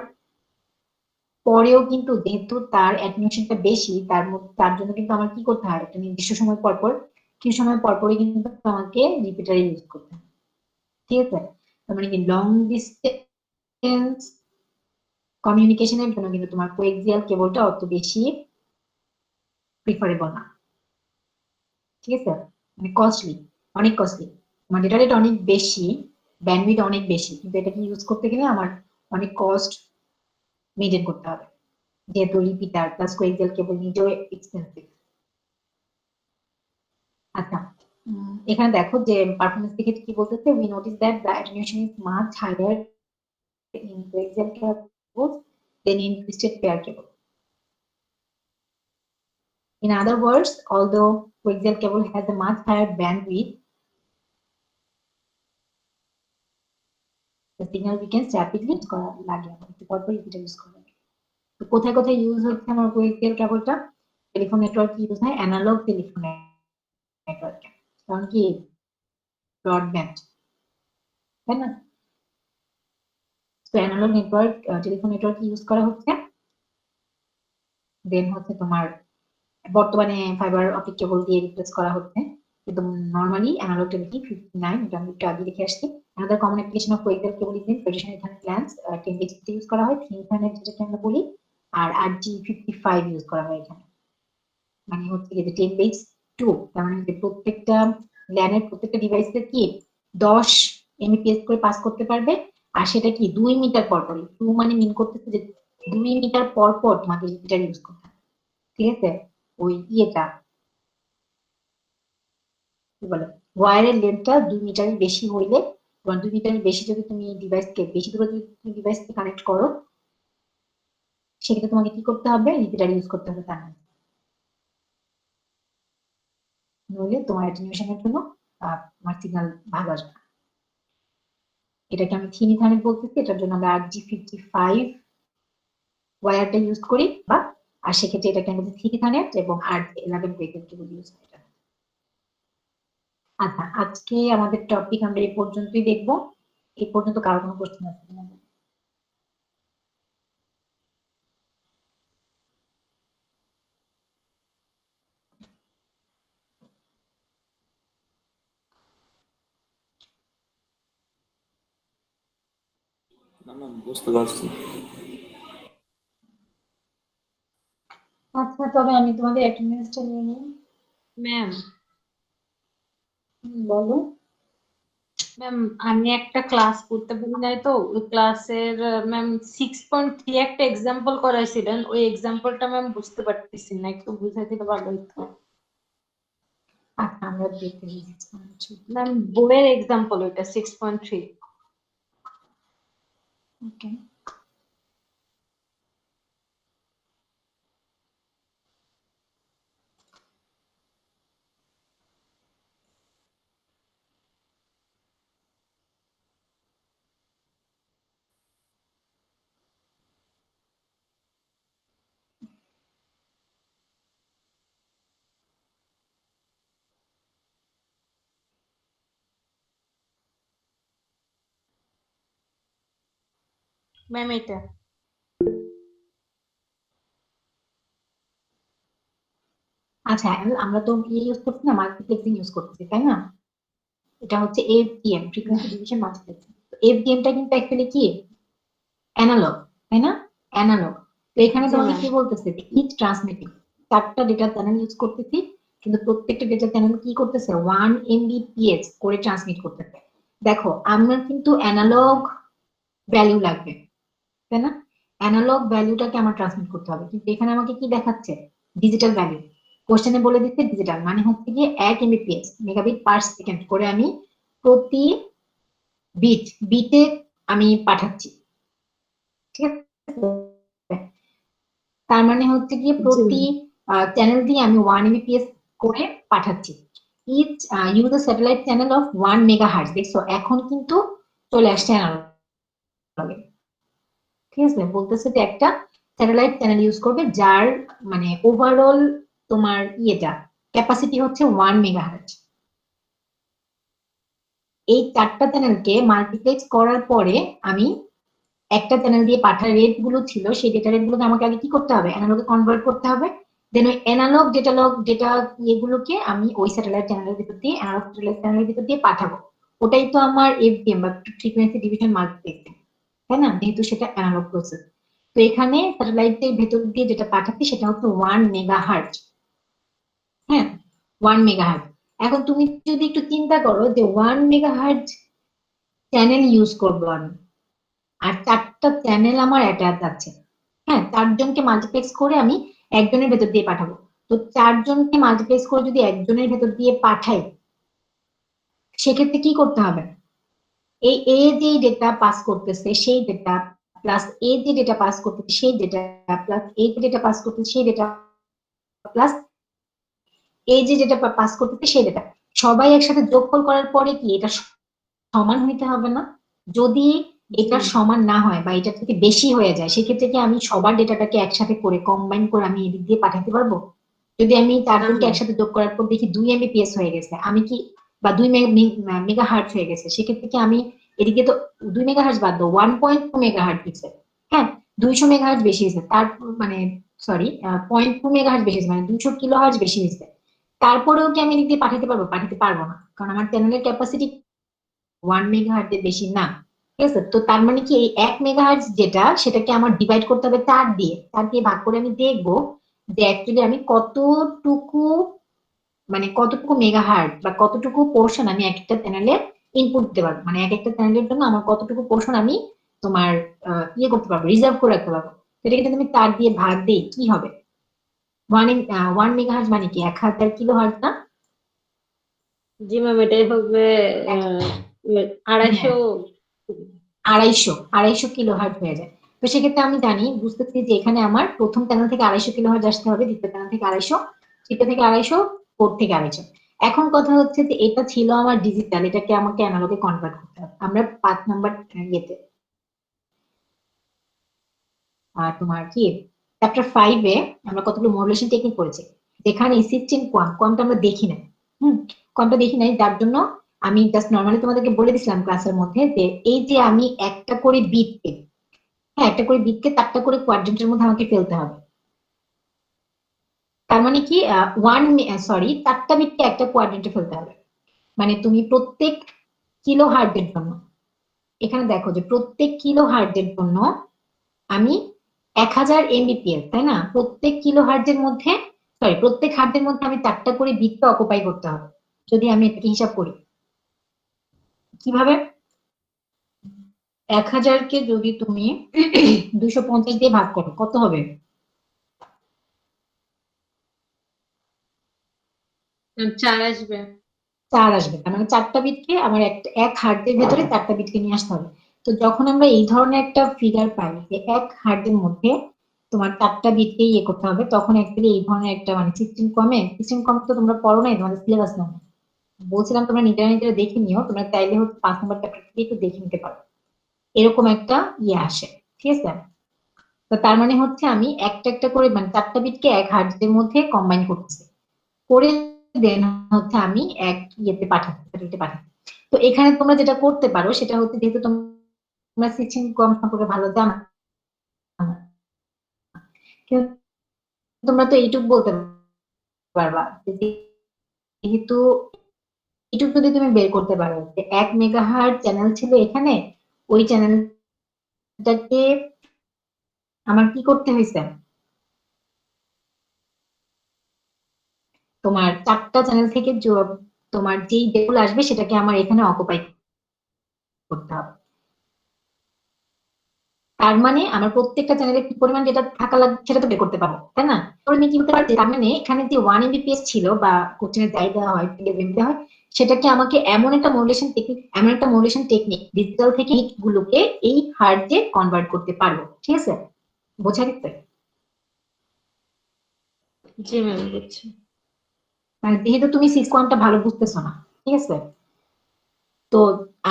পরেও কিন্তু যেহেতু তার অ্যাটেনুয়েশনটা বেশি, তার জন্য কিন্তু আমার কি করতে হয়, একটা নির্দিষ্ট সময় পর পর, কিছু সময় পর পরই কিন্তু আমাকে রিপিটার ইউজ করতে হয়, ঠিক আছে? তার মানে কি, লং ডিস্টেন্স কমিউনিকেশনের জন্য কিন্তু তোমার কোএক্সিয়াল কেবলটা অত বেশি প্রিফারেবল না, ঠিক আছে? মানে কস্টলি, অনেক কস্টলি, আমার ডেটা রেট অনেক বেশি, ব্যান্ডউইথ অনেক বেশি, কিন্তু এটাকে ইউজ করতে গেলে আমার অনেক কস্ট মেনটেন করতে হবে, যেহেতু রিপিটার প্লাস কোএক্সিয়াল কেবল নিজেও এক্সপেন্সিভ। আচ্ছা, এখানে দেখো যে পারফরমেন্স দেখে কি বলতেছে, we notice that the attenuation is much higher in coaxial cables than in twisted pair cable. In other words, although coaxial cable has a much higher bandwidth, the signal weakens rapidly. কোথায় কোথায় use হচ্ছে আমার coaxial কেবলটা? Telephone network use হয় analog telephone নেটওয়ার্কে, কারণ কি broadband, তাই না? তো analog network telephone network use করা হচ্ছে। দেন হচ্ছে তোমার বর্তমানে ফাইবার অপটিক কেবল দিয়ে রিপ্লেস করা হচ্ছে, কিন্তু নরমালি অ্যানালগ টেলিফোন 59, এটা আমি একটু আগে লিখে আসছি। Another common application of coaxial cable is in traditional Ethernet LANs, 10 use করা হয়, Thin Ethernet যেটাকে আমরা বলি, আর RG55 ইউজ করা হয় এখানে। মানে হচ্ছে যে 10/2, তার মানে যে প্রত্যেকটা ল্যানের প্রত্যেকটা ডিভাইসে কি 10 Mbps করে পাস করতে পারবে, আর সেটা কি 2 মিটার পর পর। 2 মানে মিন করতেছে যে 2 মিটার পর পর তোমাকে এটা ইউজ করতে হবে, ঠিক আছে? ওই ইয়েটা কি বলে, ওয়্যারের লেন্থটা 2 মিটারের বেশি হইলে, তোমার 2 মিটারের বেশি যদি তুমি ডিভাইসকে বেশি দূরে যদি তুমি ডিভাইসকে কানেক্ট করো, সেক্ষেত্রে তোমাকে কি করতে হবে, রিপিটার ইউজ করতে হবে, তার নইলে তোমার অ্যাটেনুয়েশনের জন্য তোমার সিগন্যাল ভালো আসবে না। এটাকে আমি থিন ইথারনেট বলতেছি, এটার জন্য আমরা RG55 ওয়্যারটা ইউজ করি, বা আর সেক্ষেত্রে এটাকে আমরা থিন ইথারনেট এবং RG11 কোয়েক্সিয়াল কেবল ইউজ করি। আচ্ছা, আজকে আমাদের টপিক আমরা এই পর্যন্তই দেখবো। এই পর্যন্ত কারো কোনো কোশ্চেন আছে কিনা? না না, বুঝতে পারছি। আচ্ছা, তবে আমি তোমাদের অ্যাটেন্ডেন্সটা নিয়ে নিই। ম্যাম বলো। ম্যাম আমি একটা ক্লাস করতে পারি নাই, তো ওই ক্লাসের ম্যাম 6.3 একটা এক্সাম্পল করাইছিলেন, ওই এক্সাম্পলটা ম্যাম বুঝতে পারতেছি না, একটু বুঝাই দিলে ভালো হতো। আচ্ছা, আমরা দেখতে দিচ্ছি। ম্যাম বইয়ের এক্সাম্পল ওইটা 6.3। ওকে, ম্যাম এটা আচ্ছা, আমরা তো ইউজ করছি না, মাল্টিপ্লেক্সিং ইউজ করতেছি, তাই না? এটা হচ্ছে এফডিএম, ফ্রিকোয়েন্সি ডিভিশন মাল্টিপ্লেক্সিং। এফডিএমটা কিন্তু অ্যাকচুয়ালি কি অ্যানালগ, তাই না? অ্যানালগ। তো এখানে জি তোমাকে ম্যাম। কি বলতেছে, ইচ ট্রান্সমিটিং 4টা ডেটা চ্যানেল ইউজ করতেছি, কিন্তু প্রত্যেকটা ডেটা চ্যানেল কি করতেছে 1 Mbps করে ট্রান্সমিট করতেছে। দেখো, আমরা কিন্তু অ্যানালগ ভ্যালু লাগবে, তাই না? অ্যানালগ ভ্যালুটাকে আমার ট্রান্সমিট করতে হবে, কিন্তু এখানে আমাকে কি দেখাচ্ছে, ডিজিটাল ভ্যালু। কোশ্চেনে বলে দিচ্ছে ডিজিটাল মানে হচ্ছে গিয়ে 1 Mbps মেগাবিট পার সেকেন্ড করে আমি প্রতি বিটে আমি পাঠাচ্ছি, ঠিক আছে? তার মানে হচ্ছে গিয়ে প্রতি চ্যানেল দিয়ে আমি 1 Mbps করে পাঠাচ্ছি। Each use a satellite channel of 1 megahertz. দেখছো, এখন কিন্তু চলে আসছে অ্যানালগে, ঠিক আছে? বলতেছে যে একটা স্যাটেলাইট চ্যানেল ইউজ করবে, যার মানে ওভারঅল তোমার ইয়েটা ক্যাপাসিটি হচ্ছে 1 মেগাহার্টজ। এই 4টা চ্যানেলকে মাল্টিপ্লেক্স করার পরে আমি একটা চ্যানেল দিয়ে পাঠার রেট গুলো ছিল, সেই ডেটা রেট গুলোকে আমাকে আগে কি করতে হবে, অ্যানালগে কনভার্ট করতে হবে। দেন ওই অ্যানালগ ডেটা ইয়েগুলোকে আমি ওই স্যাটেলাইট চ্যানেলের ভিতর দিয়ে, অ্যানালগ স্যাটেলাইট চ্যানেলের ভিতর দিয়ে পাঠাবো। ওটাই তো আমার এফডিএম বা ফ্রিকোয়েন্সি ডিভিশন মাল্টিপ্লেক্সিং, তাই না? যেহেতু সেটা অ্যানালগ প্রসেস। তো এখানে স্যাটেলাইটের ভেতর দিয়ে যেটা পাঠাচ্ছি সেটা হচ্ছে 1 মেগাহার্টজ। হ্যাঁ, 1 মেগাহার্টজ। এখন তুমি যদি একটু চিন্তা করো যে 1 মেগাহার্টজ চ্যানেল ইউজ করবো আমি, আর 4টা চ্যানেল আমার অ্যাটাচ আছে। হ্যাঁ, 4জনকে মাল্টিপ্লেক্স করে আমি একজনের ভেতর দিয়ে পাঠাবো। তো 4জনকে মাল্টিপ্লেক্স করে যদি একজনের ভেতর দিয়ে পাঠাই, সেক্ষেত্রে কি করতে হবে, এই এ যে ডেটা পাস করতেছে সেই ডেটা, প্লাস এ যে ডেটা পাস করতেছে সেই ডেটা, প্লাস এ যে ডেটা পাস করতেছে সেই ডেটা, প্লাস এই যে ডেটা পাস করতেছে সেই ডেটা, সবাই একসাথে যোগফল করার পরে কি এটা সমান হইতে হবে না? যদি এটার সমান না হয় বা এটা থেকে বেশি হয়ে যায়, সেক্ষেত্রে কি আমি সবার ডেটাটাকে একসাথে করে কম্বাইন করে আমি এদিক দিয়ে পাঠাতে পারবো? যদি আমি চারজনকে না। একসাথে যোগ করার পর দেখি 2 Mbps হয়ে গেছে, আমি কি বা 2 মেগা হার্টজ হয়ে গেছে, সেক্ষেত্রে কি আমি এদিকে তো 2 মেগা হার্টজ বাদ দাও, 1.2 মেগা হার্টজ হচ্ছে, হ্যাঁ 200 মেগা হার্টজ বেশি হয়েছে, তার মানে সরি 0.2 মেগা হার্টজ বেশি হয়েছে, মানে 200 কিলো হার্টজ বেশি হয়েছে, তারপরেও কি আমি এদিক দিয়ে পাঠাতে পারবো? পাঠাতে পারবো না, কারণ আমার চ্যানেলের ক্যাপাসিটি 1 মেগা হার্টজের বেশি না। ঠিক আছে, তো তার মানে কি এই 1 মেগা হার্টজ যেটা, সেটাকে আমার ডিভাইড করতে হবে 4 দিয়ে ভাগ করে আমি দেখবো যে অ্যাকচুয়ালি আমি কতটুকু, মানে কতটুকু মেগাহার্ট বা কতটুকু পোর্শন আমি এক একটা চ্যানেলে ইনপুট দিতে পারবো, মানে এক একটা চ্যানেলের জন্য আমার কতটুকু পোর্শন আমি তোমার ইয়ে করতে পারবো, রিজার্ভ করে রাখতে পারবো। সেটা কিন্তু তুমি 4 দিয়ে ভাগ দিই কি হবে? 1 মেগাহার্ট মানে কি 1000 কিলো হার্ট না? জি ম্যাম, এটাই হবে এক- 250। হ্যাঁ, 250 কিলো হার্ট হয়ে যায়। তো সেক্ষেত্রে আমি জানি, বুঝতেছি যে এখানে আমার প্রথম চ্যানেল থেকে 250 কিলো হার্ট আসতে হবে, দ্বিতীয় চ্যানেল থেকে 250, তৃতীয় থেকে 250, ফোর্থ থেকে 250। এখন কথা হচ্ছে যে এটা ছিল আমার ডিজিটাল, এটাকে আমাকে অ্যানালগে কনভার্ট করতে হবে। আমরা 5 নাম্বার ইয়েতে তোমার কি চ্যাপ্টার 5-এ আমরা কতগুলো মডুলেশন টেকনিক পড়েছি, যেখানে সিস্টেম কোয়ামটা আমরা দেখি না। কোয়ামটা দেখি নাই, যার জন্য আমি জাস্ট নর্মালি তোমাদেরকে বলে দিছিলাম ক্লাসের মধ্যে যে এই যে আমি একটা করে বিটকে, হ্যাঁ একটা করে বিটকে 4টা করে কোয়াড্রেন্টের মধ্যে আমাকে ফেলতে হবে। তার মানে কি 4টা বিটকে একটা কোয়াড্রেন্টে ফেলতে হবে। মানে তুমি প্রত্যেক কিলো হার্টের জন্য, এখানে দেখো যে প্রত্যেক কিলো হার্টের জন্য আমি 1000 Mbps, তাই না? প্রত্যেক কিলো হার্টের মধ্যে, সরি প্রত্যেক হার্টের মধ্যে আমি 4টা করে বিটকে অকুপাই করতে হবে। যদি আমি এটাকে হিসাব করি কিভাবে, 1000-কে যদি তুমি 250 দিয়ে ভাগ করো কত হবে? 4 আসবে। 4 আসবে। তার মানে 4টা বিটকে আমার এক হার্টের ভেতরে 4টা বিটকে নিয়ে আসতে হবে। তো যখন আমরা এই ধরনের একটা ফিগার পাই যে এক হার্টের মধ্যে তোমার 4টা বিটকে ইয়ে করতে হবে, তখন অ্যাকচুয়ালি এই ধরনের একটা মানে সিস্টেম কম তো তোমরা পড়ো নাই, তোমাদের সিলেবাস না, বলছিলাম তোমরা নিজেরা নিজেরা দেখে নিও, তোমরা চাইলে হচ্ছে 5 নম্বর চ্যাপ্টার থেকে একটু দেখে নিতে পারো, এরকম একটা ইয়ে আসে। ঠিক আছে, তো তার মানে হচ্ছে আমি একটা একটা করে মানে 4টা বিটকে এক হার্টের মধ্যে কম্বাইন করতেছি, করে দেন হচ্ছে আমি এক ইয়েতে পাঠাতে। তো এখানে তোমরা যেটা করতে পারো সেটা হচ্ছে, যেহেতু তোমরা সিস্টেম কম সম্পর্কে ভালো জানো, কিন্তু তোমরা তো এইটুকু বলতে পারবা যে যেহেতু এইটুকু যদি তুমি বের করতে পারো যে 1 মেগাহার্ট চ্যানেল ছিল এখানে, ওই চ্যানেলটাকে আমার কি করতে হয়েছে, তোমার 4টা চ্যানেল থেকে তোমার যেই ডেগুলো আসবে সেটাকে আমার এখানে অকুপাই করতে হবে। তার মানে আমার প্রত্যেকটা চ্যানেলে কি পরিমাণ ডেটা থাকা লাগবে সেটা তো বের করতে পারবো, তাই না? তাহলে আমি কি করতে পারছি, তার মানে এখানে যে 1 Mbps ছিল বা কোচিং এর যাই দেওয়া হয় দেওয়া হয়, সেটাকে আমাকে এমন একটা মডুলেশন টেকনিক ডিজিটাল থেকে গুলোকে এই হার্টে কনভার্ট করতে পারবো। ঠিক আছে, বোঝা গেছে? জি ম্যাম, বুঝছি। মানে যেহেতু তুমি সিসকোয়ামটা ভালো বুঝতেছো না, ঠিক আছে, তো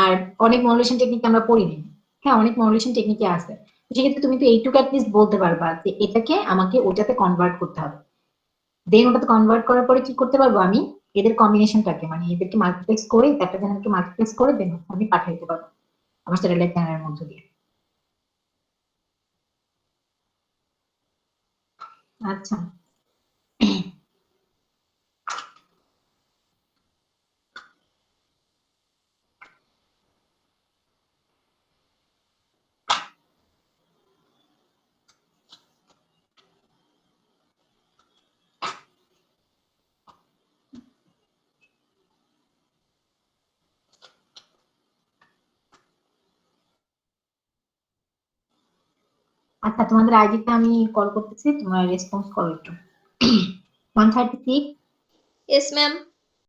আর অনেক মডুলেশন টেকনিক আমরা পড়িনি, হ্যাঁ অনেক মডুলেশন টেকনিকে আছে, তো সেক্ষেত্রে তুমি তো এইটুকু অ্যাটলিস্ট বলতে পারবা যে এটাকে আমাকে ওটাতে কনভার্ট করতে হবে। দেন ওটাতে কনভার্ট করার পরে কি করতে পারবো আমি, এদের কম্বিনেশনটাকে মানে এদেরকে মাল্টিপ্লেক্স করে, একটা চ্যানেলকে মাল্টিপ্লেক্স করে দেন আমি পাঠিয়ে দিতে পারবো আমার স্যাটেলাইট চ্যানেলের মধ্য দিয়ে। আচ্ছা, আচ্ছা তোমাদের আইডিতে আমি কল করতেছি, তোমরা রেসপন্স করো একটু। 136। Yes, ma'am.